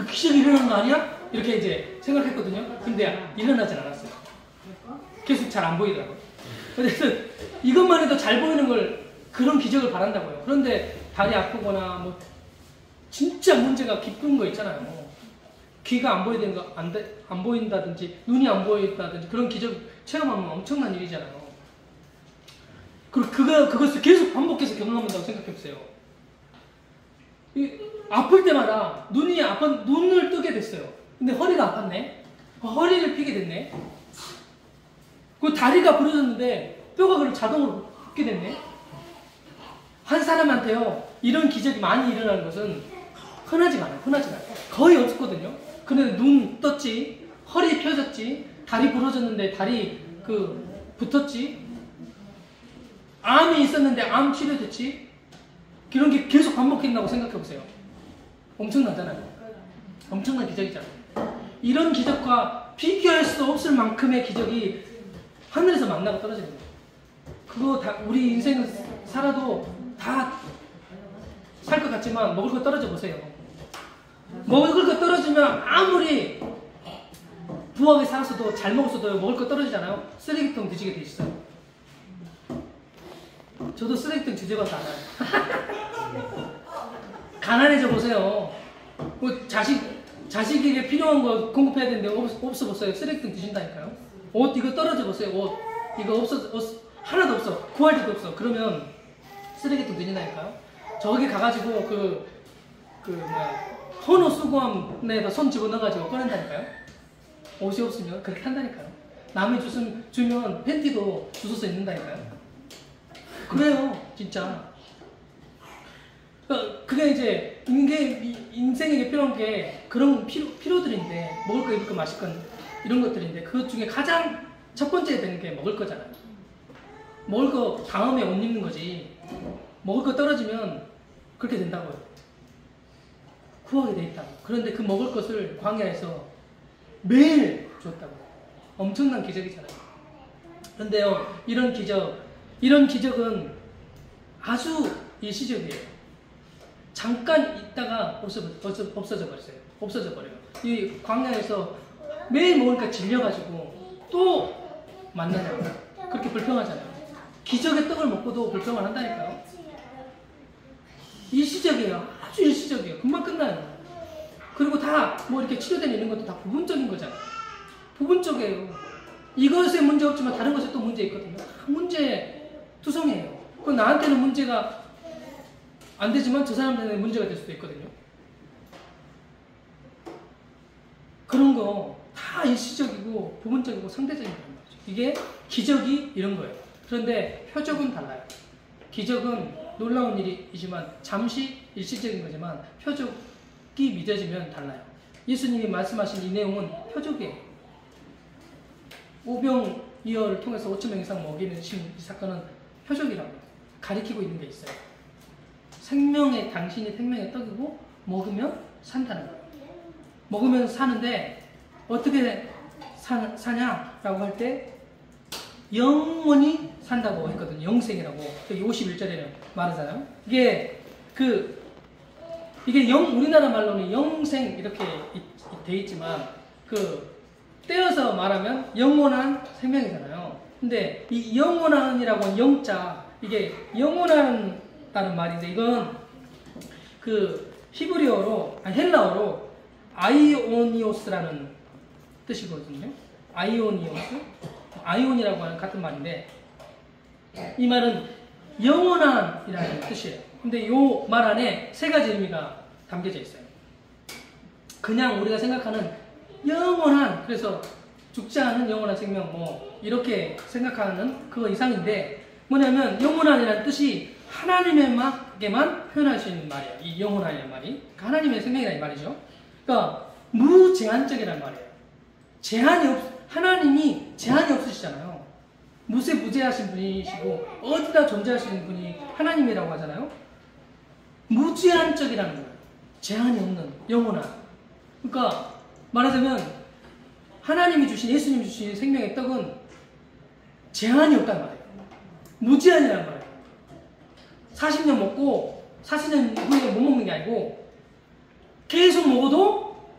기적이 일어나는 거 아니야? 이렇게 이제 생각했거든요. 근데 일어나진 않았어요. 계속 잘 안 보이더라고요. 그래서 이것만 해도 잘 보이는 걸 그런 기적을 바란다고요. 그런데 다리 아프거나 뭐 진짜 문제가 깊은 거 있잖아요. 귀가 안 보인다든지 눈이 안 보인다든지 그런 기적 체험하면 엄청난 일이잖아요. 그리고 그것을 계속 반복해서 경험한다고 생각해보세요. 아플 때마다 눈을 뜨게 됐어요. 근데 허리가 아팠네. 허리를 피게 됐네. 그 다리가 부러졌는데 뼈가 그럼 자동으로 붙게 됐네. 한 사람한테요 이런 기적이 많이 일어나는 것은 흔하지가 않아요. 거의 없었거든요. 근데 눈 떴지, 허리 펴졌지, 다리 부러졌는데 다리 붙었지, 암이 있었는데 암 치료됐지. 그런 게 계속 반복된다고 생각해보세요. 엄청나잖아요. 엄청난 기적이잖아요. 이런 기적과 비교할 수 없을 만큼의 기적이 하늘에서 만나가 떨어지는 거예요. 그거 다 우리 인생을 살아도 다 살 것 같지만 먹을 거 떨어져 보세요. 먹을 거 떨어지면 아무리 부하게 살았어도 잘 먹었어도 먹을 거 떨어지잖아요. 쓰레기통 뒤지게 돼 있어요. 저도 쓰레기통 뒤져봐서 알아요. 가난해져 보세요. 뭐 자식에게 필요한 거 공급해야 되는데 없어 보세요. 쓰레기통 뒤진다니까요. 옷 이거 떨어져 보세요. 옷 이거 하나도 없어. 구할 데도 없어. 그러면 쓰레기통 뒤진다니까요. 저기 가가지고 헌옷 수거함에다 손 집어넣어가지고 꺼낸다니까요. 옷이 없으면 그렇게 한다니까요. 남이 주면 팬티도 주워서 입는다니까요. 그래요, 진짜. 그게 이제 인생에게 필요한 게 그런 필요들인데 먹을 거, 입을 거, 마실 건 이런 것들인데 그것 중에 가장 첫 번째 되는 게 먹을 거잖아요. 먹을 거 다음에 옷 입는 거지. 먹을 거 떨어지면 그렇게 된다고요. 구하게 돼 있다고. 그런데 그 먹을 것을 광야에서 매일 줬다고. 엄청난 기적이잖아요. 그런데요, 이런 기적은 아주 일시적이에요. 잠깐 있다가 없어져 버렸어요. 없어져 버려요. 이 광야에서 매일 먹으니까 질려가지고 또 만나냐고. 그렇게 불평하잖아요. 기적의 떡을 먹고도 불평을 한다니까요. 일시적이에요. 아주 일시적이에요. 금방 끝나요. 그리고 다 뭐 이렇게 치료되는 이런 것도 다 부분적인 거잖아요. 부분적이에요. 이것에 문제 없지만 다른 것에 또 문제 있거든요. 다 문제 투성이에요. 그 나한테는 문제가 안 되지만 저 사람들한테는 문제가 될 수도 있거든요. 그런 거 다 일시적이고 부분적이고 상대적인 거란 말이죠. 이게 기적이 이런 거예요. 그런데 표적은 달라요. 기적은 놀라운 일이지만 잠시 일시적인 거지만 표적이 믿어지면 달라요. 예수님이 말씀하신 이 내용은 표적이에요. 오병이어를 통해서 5,000명 이상 먹이는 이 사건은 표적이라고 해요. 가리키고 있는 게 있어요. 당신이 생명의 떡이고 먹으면 산다는 거예요. 먹으면 사는데 어떻게 사냐라고 할 때 영원히 산다고 했거든요. 영생이라고. 여기 51절에는 말하잖아요. 이게 우리나라 말로는 영생 이렇게 돼 있지만 떼어서 말하면 영원한 생명이잖아요. 근데 이 영원한이라고 하는 영자, 이게 영원한다는 말인데 이건 헬라어로 아이오니오스라는 뜻이거든요. 아이온이라고 하는 같은 말인데 이 말은 영원한이라는 뜻이에요. 근데 이 말 안에 세 가지 의미가 담겨져 있어요. 그냥 우리가 생각하는 영원한, 그래서 죽지 않은 영원한 생명 이렇게 생각하는 그거 이상인데 뭐냐면 영원한이라는 뜻이 하나님에게만 표현할 수 있는 말이에요. 이 영원한이라는 말이 하나님의 생명이라는 말이죠. 그러니까 무제한적이라는 말이에요. 하나님이 제한이 없으시잖아요. 무죄하신 분이시고 어디다 존재하시는 분이 하나님이라고 하잖아요. 무제한적이라는 거예요. 제한이 없는 영원한. 그러니까 말하자면 하나님이 주신, 예수님이 주신 생명의 떡은 제한이 없단 말이에요. 무제한이라는 말이에요. 40년 먹고 40년 후에 못 먹는 게 아니고 계속 먹어도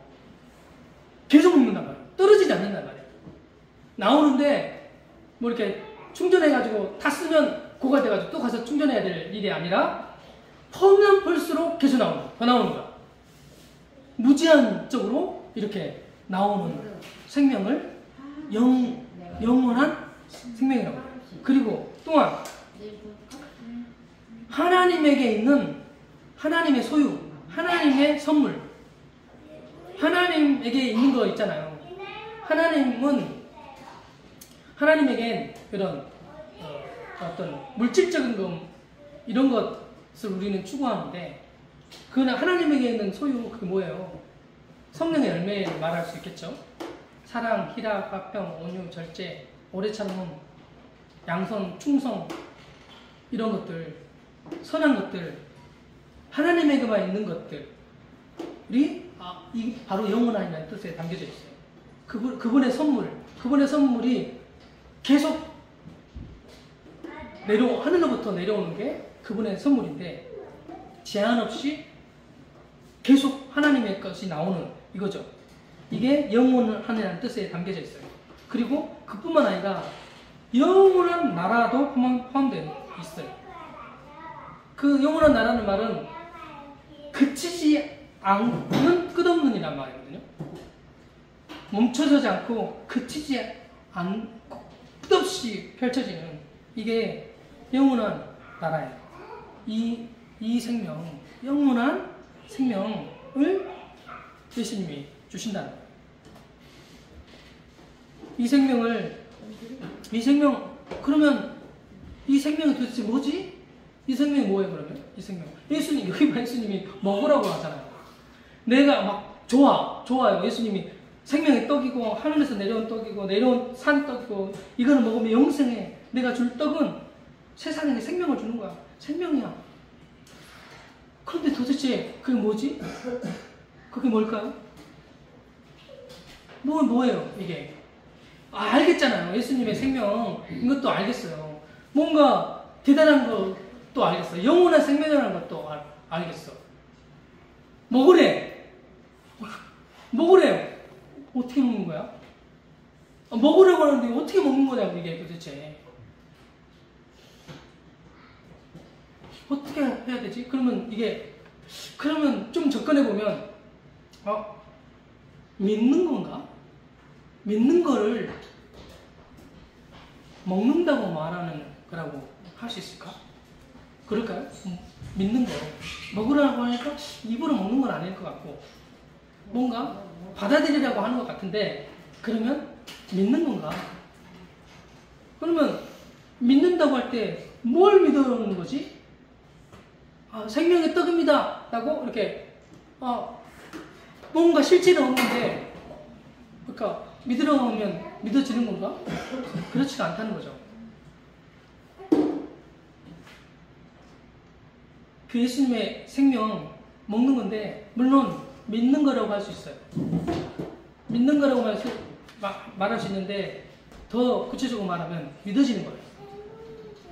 계속 먹는단 말이에요. 떨어지지 않는단 말이에요. 나오는데 뭐 이렇게 충전해가지고 다 쓰면 고갈돼가지고 또 가서 충전해야 될 일이 아니라 퍼면 펄수록 계속 더 나오는 거야. 무제한적으로 이렇게 나오는 생명을 영원한 생명이라고 해요. 그리고 또한 하나님에게 있는 하나님의 소유, 하나님의 선물, 하나님에게 있는 거 있잖아요. 하나님에겐 이런 어떤 물질적인 것 이런 것을 우리는 추구하는데 그러나 하나님에게 있는 소유 그게 뭐예요? 성령의 열매를 말할 수 있겠죠. 사랑, 희락, 화평, 온유, 절제, 오래 참음, 양선, 충성 이런 것들, 선한 것들, 하나님에게만 있는 것들이 바로 영원한이라는 뜻에 담겨져 있어요. 그분의 선물이 계속 하늘로부터 내려오는 게 그분의 선물인데 제한 없이 계속 하나님의 것이 나오는 이거죠. 이게 영원한이라는 뜻에 담겨져 있어요. 그리고 그뿐만 아니라 영원한 나라도 포함되어 있어요. 그 영원한 나라는 말은 그치지 않는 끝없는이란 말이거든요. 멈춰서지 않고 그치지 않고 끝없이 펼쳐지는 이게 영원한 나라예요. 이 생명, 영원한 생명을 예수님이 주신다는 거예요. 그러면 이 생명이 도대체 뭐지? 이 생명이 뭐예요, 그러면? 이 생명. 예수님이 먹으라고 하잖아요. 내가 막 좋아요. 예수님이 생명의 떡이고, 하늘에서 내려온 떡이고, 내려온 산 떡이고, 이거는 먹으면 영생해. 내가 줄 떡은 세상에 생명을 주는 거야. 생명이야. 그런데 도대체 그게 뭐지? 그게 뭘까요? 뭐예요, 이게? 알겠잖아요. 예수님의 생명, 이것도 알겠어요. 뭔가 대단한 것도 알겠어요. 영원한 생명이라는 것도 알겠어. 먹으래. 먹으래. 어떻게 먹는 거야? 먹으라고 하는데 어떻게 먹는 거냐고 이게 도대체. 어떻게 해야 되지? 그러면 좀 접근해 보면 믿는 건가? 믿는 거를 먹는다고 말하는 거라고 할 수 있을까? 그럴까요? 믿는 거 먹으라고 하니까 입으로 먹는 건 아닐 것 같고 뭔가 받아들이라고 하는 것 같은데 그러면 믿는 건가? 그러면 믿는다고 할 때 뭘 믿어오는 거지? 생명의 떡입니다 라고 이렇게 뭔가 실체는 없는데 그러니까 믿으러 오면 믿어지는 건가? 그렇지가 않다는 거죠. 그 예수님의 생명 먹는 건데 물론 믿는 거라고 할 수 있어요. 믿는 거라고 말할 수 있는데 더 구체적으로 말하면 믿어지는 거예요.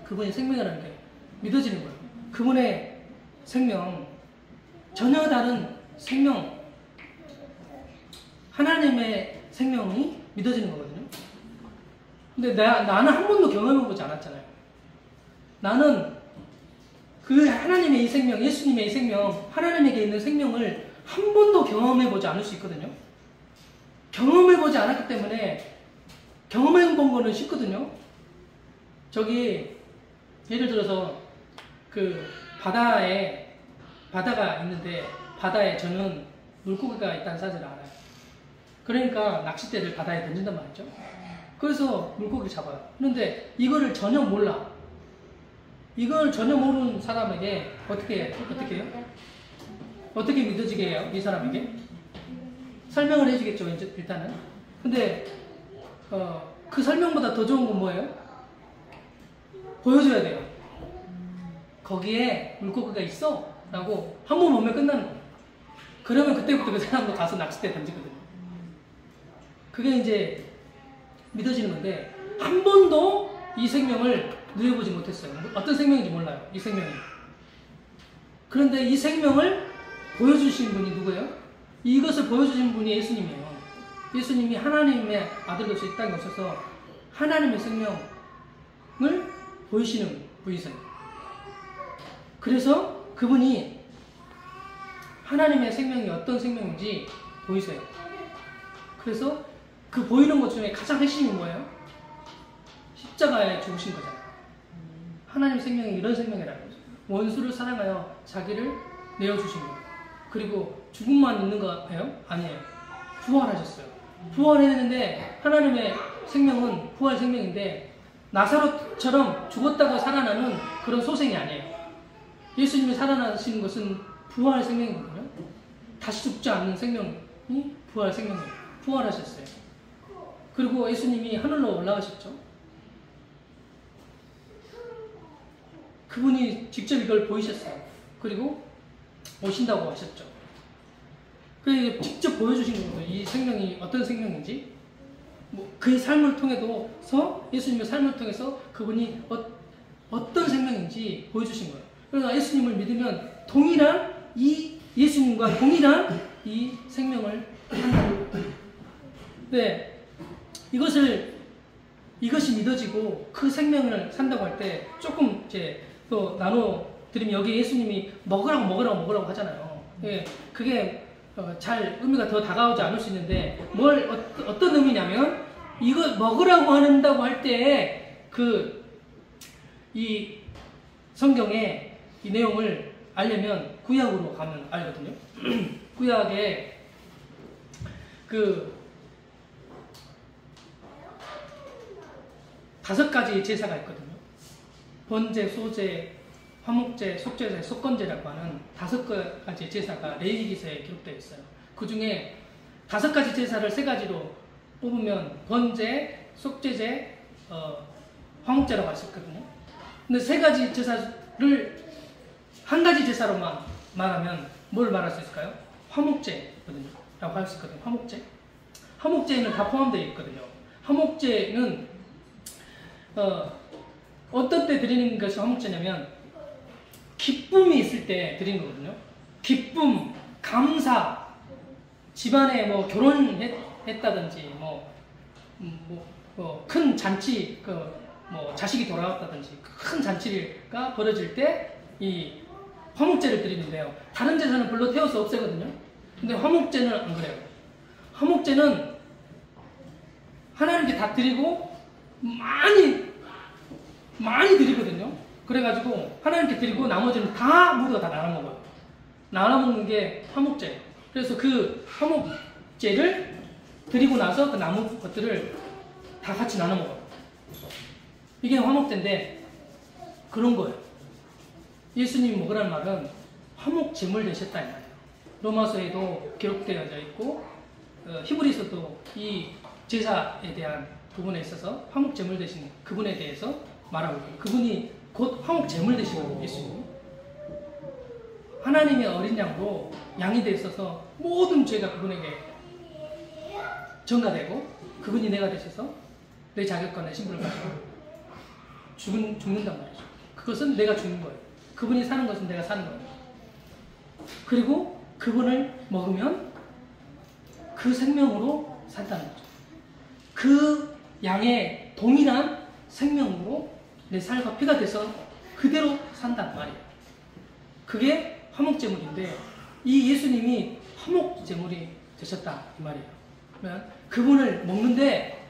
그분의 생명이라는 게 믿어지는 거예요. 그분의 생명 전혀 다른 생명 하나님의 생명이 믿어지는 거거든요. 근데 나는 한 번도 경험해보지 않았잖아요. 나는 그 하나님의 이 생명, 예수님의 이 생명, 하나님에게 있는 생명을 한 번도 경험해보지 않을 수 있거든요. 경험해보지 않았기 때문에 경험해본 거는 쉽거든요. 저기 예를 들어서 그 바다가 있는데 바다에 저는 물고기가 있다는 사실을 알아요. 그러니까 낚싯대를 바다에 던진단 말이죠. 그래서 물고기를 잡아요. 그런데 이거를 전혀 몰라. 이걸 전혀 모르는 사람에게 어떻게 해요? 어떻게 믿어지게 해요? 이 사람에게? 설명을 해주겠죠, 일단은. 근데 그 설명보다 더 좋은 건 뭐예요? 보여줘야 돼요. 거기에 물고기가 있어 라고 한 번 보면 끝나는 거예요. 그러면 그때부터 그 사람도 가서 낚싯대 던지거든요. 그게 이제 믿어지는 건데 한 번도 이 생명을 누려보지 못했어요. 어떤 생명인지 몰라요. 이 생명이. 그런데 이 생명을 보여주신 분이 누구예요? 이것을 보여주신 분이 예수님이에요. 예수님이 하나님의 아들로서 이 땅에 오셔서 하나님의 생명을 보이시는 분이세요. 그래서 그분이 하나님의 생명이 어떤 생명인지 보이세요. 그래서 그 보이는 것 중에 가장 핵심이 뭐예요? 십자가에 죽으신 거잖아요. 하나님의 생명이 이런 생명이라는 거죠. 원수를 사랑하여 자기를 내어주신 거예요. 그리고 죽음만 있는 거예요? 아니에요. 부활하셨어요. 부활했는데 하나님의 생명은 부활 생명인데 나사로처럼 죽었다가 살아나는 그런 소생이 아니에요. 예수님이 살아나신 것은 부활 생명이거든요. 다시 죽지 않는 생명이 부활 생명이에요. 부활하셨어요. 그리고 예수님이 하늘로 올라가셨죠. 그분이 직접 이걸 보이셨어요. 그리고 오신다고 하셨죠. 그래서 직접 보여주신 거예요. 이 생명이 어떤 생명인지. 그의 삶을 통해서 예수님의 삶을 통해서 그분이 어떤 생명인지 보여주신 거예요. 그러니까 예수님을 믿으면 예수님과 동일한 이 생명을 한다는 거예요. 네, 이것이 믿어지고 그 생명을 산다고 할 때 조금 이제 또 나눠드리면 여기 예수님이 먹으라고 하잖아요. 예, 그게 잘 의미가 더 다가오지 않을 수 있는데 어떤 의미냐면 이거 먹으라고 한다고 할 때 이 성경에 이 내용을 알려면 구약으로 가면 알거든요. 구약에 그 5가지 제사가 있거든요. 번제, 소제, 화목제, 속제제, 속건제라고 하는 5가지 제사가 레위기서에 기록되어 있어요. 그 중에 5가지 제사를 3가지로 뽑으면 번제, 속제제, 화목제라고 할 수 있거든요. 근데 3가지 제사를 한 가지 제사로만 말하면 뭘 말할 수 있을까요? 화목제거든요. 라고 할 수 있거든요. 화목제. 화목제에는 다 포함되어 있거든요. 화목제는 어떤 때 드리는 것이 화목제냐면 기쁨이 있을 때 드리는 거거든요. 기쁨, 감사, 집안에 뭐 결혼했다든지 큰 잔치, 뭐 자식이 돌아왔다든지 큰 잔치가 벌어질 때 이 화목제를 드리는데요. 다른 제사는 불로 태워서 없애거든요. 근데 화목제는 안 그래요. 화목제는 하나님께 다 드리고 많이 드리거든요. 그래가지고 하나님께 드리고 나머지는 다 모두가 다 나눠 먹어요. 나눠 먹는 게 화목제예요. 그래서 그 화목제를 드리고 나서 그 남은 것들을 다 같이 나눠 먹어요. 이게 화목제인데 그런 거예요. 예수님이 먹으라는 말은 화목제물 되셨다 이 말이에요. 로마서에도 기록되어져 있고 히브리서도 이 제사에 대한 부분에 있어서 화목제물 되신 그분에 대해서 말하고 있고 그분이 곧 화목제물 되시거든요. 예수님이 하나님의 어린 양으로 양이 돼 있어서 모든 죄가 그분에게 전가되고 그분이 내가 되셔서 내 자격과 내 신분을 가지고 죽는단 말이죠. 그것은 내가 죽는 거예요. 그분이 사는 것은 내가 사는 거예요. 그리고 그분을 먹으면 그 생명으로 산다는 거죠. 그 양의 동일한 생명으로 내 살과 피가 돼서 그대로 산단 말이에요. 그게 화목제물인데 이 예수님이 화목제물이 되셨다 이 말이에요. 그러면 그분을 먹는데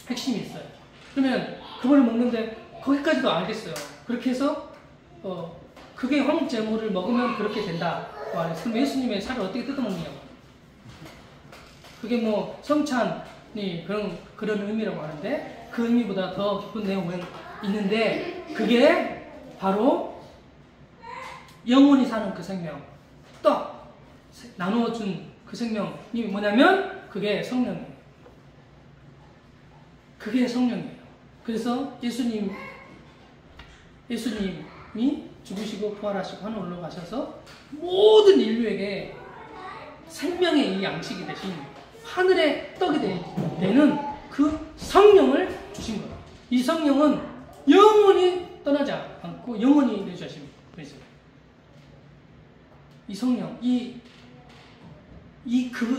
핵심이 있어요. 그러면 그분을 먹는데 거기까지도 알겠어요. 그렇게 해서 그게 화목제물을 먹으면 그렇게 된다. 그럼 예수님의 살을 어떻게 뜯어먹느냐고. 그게 뭐 성찬이 그런 의미라고 하는데 그 의미보다 더 깊은 내용은 있는데 그게 바로 영원히 사는 그 생명, 떡 나누어준 그 생명이 뭐냐면 그게 성령이에요. 그게 성령이에요. 그래서 예수님이 죽으시고 부활하시고 하늘로 가셔서 모든 인류에게 생명의 이 양식이 되신 하늘의 떡이 되는 그 성령을 주신 거예요. 이 성령은 영원히 떠나지 않고 영원히 내주신 거예요. 이 성령,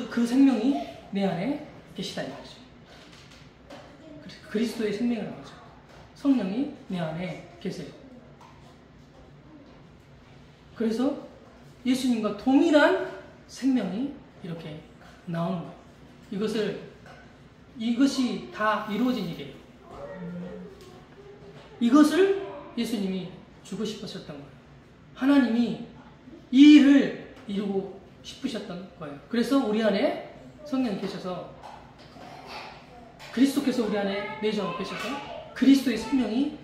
그 생명이 내 안에 계시다 이 말이죠. 그리스도의 생명이라고 하죠. 성령이 내 안에 계세요. 그래서 예수님과 동일한 생명이 이렇게 나오는 거예요. 이것이 다 이루어진 일이에요. 이것을 예수님이 주고 싶으셨던 거예요. 하나님이 이 일을 이루고 싶으셨던 거예요. 그래서 우리 안에 성령이 계셔서 그리스도께서 우리 안에 내주하고 계셔서 그리스도의 생명이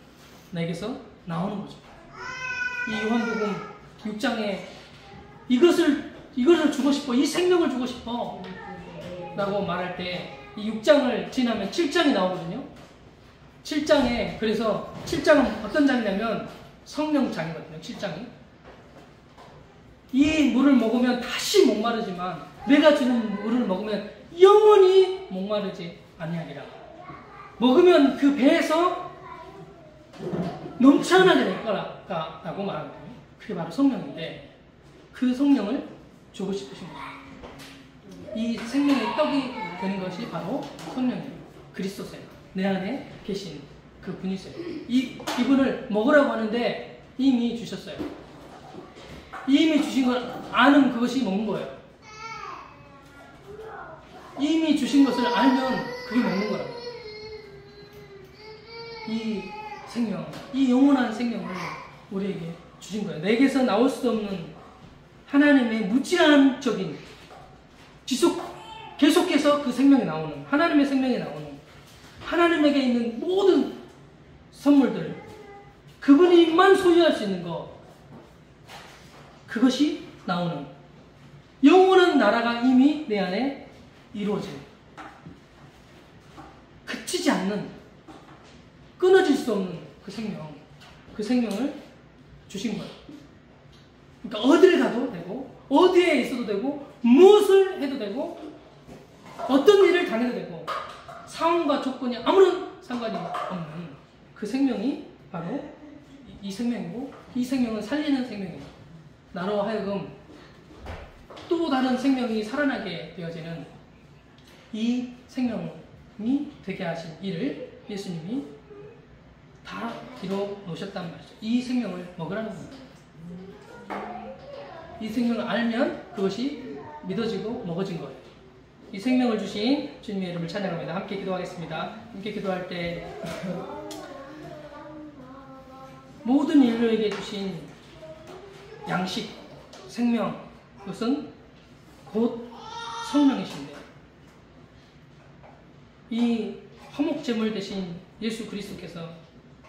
내게서 나오는 거죠. 이 요한복음 6장에 이것을 주고 싶어, 이 생명을 주고 싶어 라고 말할 때 이 6장을 지나면 7장이 나오거든요. 7장에 그래서 7장은 어떤 장이냐면 성령장이거든요. 7장이 이 물을 먹으면 다시 목마르지만 내가 주는 물을 먹으면 영원히 목마르지 아니하리라. 먹으면 그 배에서 넘쳐나게 될 거라고 말하거든요. 그게 바로 성령인데 그 성령을 주고 싶으신 거예요. 이 생명의 떡이 되는 것이 바로 성령이에요. 그리스도세요. 내 안에 계신 그 분이세요. 이분을 먹으라고 하는데 이미 주셨어요. 이미 주신 걸 아는 그것이 먹는 거예요. 이미 주신 것을 알면 그게 먹는 거라고. 이 생명, 이 영원한 생명을 우리에게 주신 거예요. 내게서 나올 수 없는 하나님의 무제한적인 계속해서 그 생명이 나오는 하나님의 생명이 나오는 하나님에게 있는 모든 선물들 그분이만 소유할 수 있는 것 그것이 나오는 영원한 나라가 이미 내 안에 이루어진 그치지 않는 끊어질 수 없는 그 생명을 주신 거예요. 그러니까 어디를 가도 되고 어디에 있어도 되고 무엇을 해도 되고 어떤 일을 당해도 되고 상황과 조건이 아무런 상관이 없는 그 생명이 바로 이 생명이고 이 생명은 살리는 생명이에요. 나로 하여금 또 다른 생명이 살아나게 되어지는 이 생명이 되게 하신 일을 예수님이 다 이뤄 놓으셨단 말이죠. 이 생명을 먹으라는 겁니다. 이 생명을 알면 그것이 믿어지고 먹어진 거예요. 이 생명을 주신 주님의 이름을 찬양합니다. 함께 기도하겠습니다. 함께 기도할 때 모든 인류에게 주신 양식, 생명, 그것은 곧 성령이신데 이 화목제물 대신 예수 그리스도께서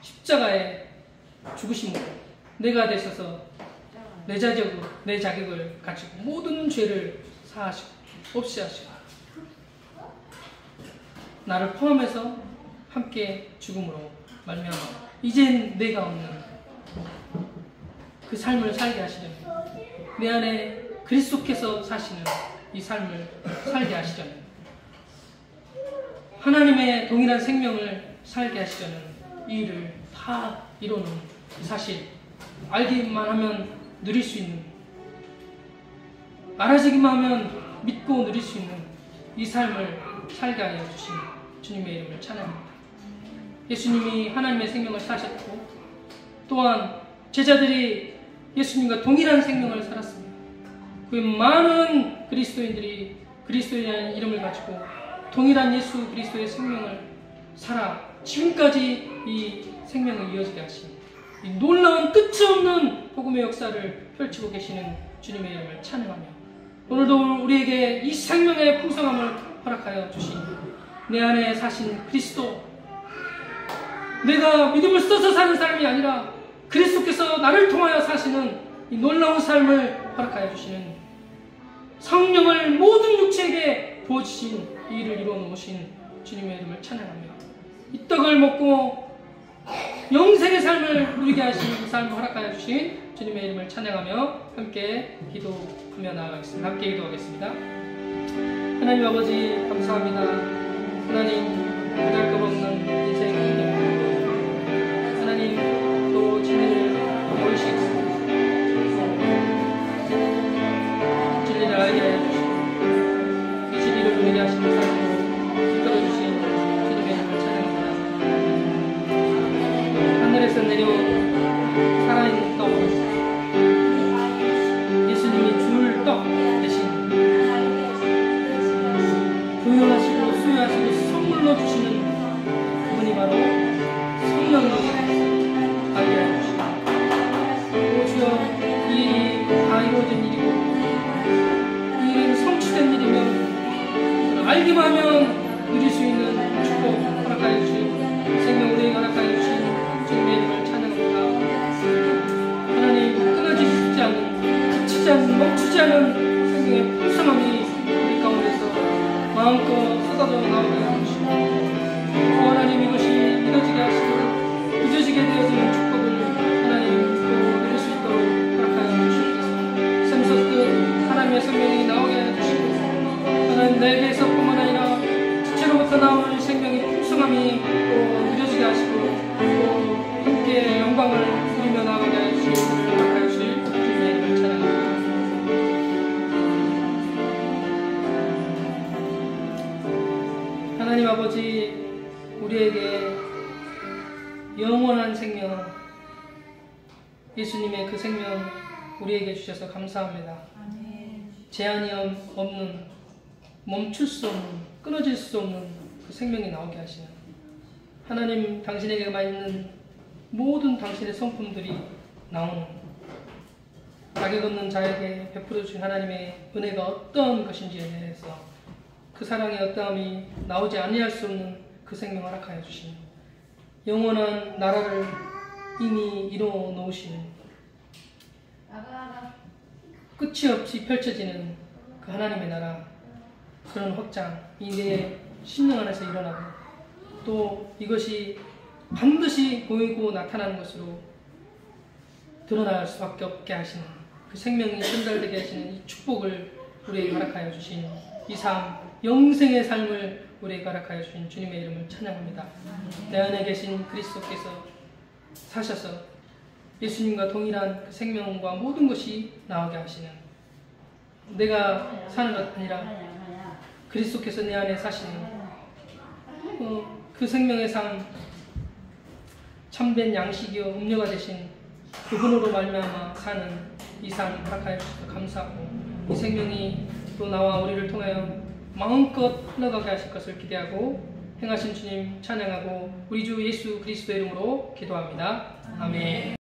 십자가에 죽으심으로 내가 되셔서 내 자격을 가지고 모든 죄를 사하시고 없이 하시고 나를 포함해서 함께 죽음으로 말미암아 이젠 내가 없는 그 삶을 살게 하시려면 내 안에 그리스도께서 사시는 이 삶을 살게 하시려면 하나님의 동일한 생명을 살게 하시려는 이 일을 다 이루는 사실, 알기만 하면 누릴 수 있는, 알아지기만 하면 믿고 누릴 수 있는 이 삶을 살게 하여 주신 주님의 이름을 찬양합니다. 예수님이 하나님의 생명을 사셨고 또한 제자들이 예수님과 동일한 생명을 살았습니다. 그 많은 그리스도인들이 그리스도인이라는 이름을 가지고 동일한 예수 그리스도의 생명을 살아 지금까지 이 생명을 이어지게 하신 이 놀라운 끝이 없는 복음의 역사를 펼치고 계시는 주님의 이름을 찬양하며 오늘도 우리에게 이 생명의 풍성함을 허락하여 주신 내 안에 사신 그리스도, 내가 믿음을 써서 사는 사람이 아니라 그리스도께서 나를 통하여 사시는 이 놀라운 삶을 허락하여 주시는 성령을 모든 육체에게 부어주신 이 일을 이루어 놓으신 주님의 이름을 찬양하며 이 떡을 먹고 영생의 삶을 누리게 하신 삶을 허락하여 주신 주님의 이름을 찬양하며 함께 기도하며 나아가겠습니다. 함께 기도하겠습니다. 하나님 아버지 감사합니다. 하나님 보잘것없는 인생입니다. 하나님 또 진리를 보이시고 진리를 알게 해주시고 이 진리를 누리게 하시는 삶으로 이끌어주신 주님의 이름을 찬양합니다. 하늘에서 내려온 살아있는 떡, 예수님이 줄 떡 대신 부여하시고 수여하시고 선물로 주시는 그분이 바로 성령이시옵소서. 알게 해주시고 주여 이 일이 다 이루어진 일이고 이 일은 성취된 일이며 알기만 하면 누릴 수 있는 축복 허락하여 주시고 생명 우리에게 허락하여 주신 주님의 이름을 찬양합니다. 하나님 끊어지지 않는, 그치지 않는, 멈추지 않는 생명의 풍성함이 우리 가운데서 마음껏 쏟아져 나오게 하시고 하나님 이것이 믿어지게 하시고 잊어지게 되어지는 축복을 하나님 또 누릴 수 있도록 허락하여 주시옵소서. 샘솟듯 하나님의 생명이 나오게 해주시고 하나님 내게서뿐만 아니라 지체로부터 나오는 생명의 풍성함이 또 누려지게 하시고 또 함께 영광을 누리며 나아가게 해주시고 허락하여 주실 주님의 이름을 찬양합니다. 하나님 아버지 우리에게 영원한 생명 예수님의 그 생명 우리에게 주셔서 감사합니다. 제한이 없는 멈출 수 없는 끊어질 수 없는 그 생명이 나오게 하시는 하나님 당신에게만 있는 모든 당신의 성품들이 나오는 자격 없는 자에게 베풀어 주신 하나님의 은혜가 어떤 것인지에 대해서 그 사랑의 어떠함이 나오지 아니할 수 없는 그 생명 허락하여 주신 영원한 나라를 이미 이루어 놓으신 끝이 없이 펼쳐지는 그 하나님의 나라 그런 확장 이 내 심령 안에서 일어나고 또 이것이 반드시 보이고 나타나는 것으로 드러날 수밖에 없게 하시는 그 생명이 전달되게 하시는 이 축복을 우리에게 허락하여 주신 이 삶 영생의 삶을 우리에게 허락하여 주신 주님의 이름을 찬양합니다. 내 안에 계신 그리스도께서 사셔서 예수님과 동일한 그 생명과 모든 것이 나오게 하시는 내가 사는 것 아니라 그리스도께서 내 안에 사시는 그 생명의 삶, 참된 양식이요 음료가 되신 그분으로 말미암아 사는 이 삶 허락하여 주셔서 감사하고, 이 생명이 또 나와 우리를 통하여 마음껏 흘러가게 하실 것을 기대하고 행하신 주님 찬양하고 우리 주 예수 그리스도의 이름으로 기도합니다. 아멘.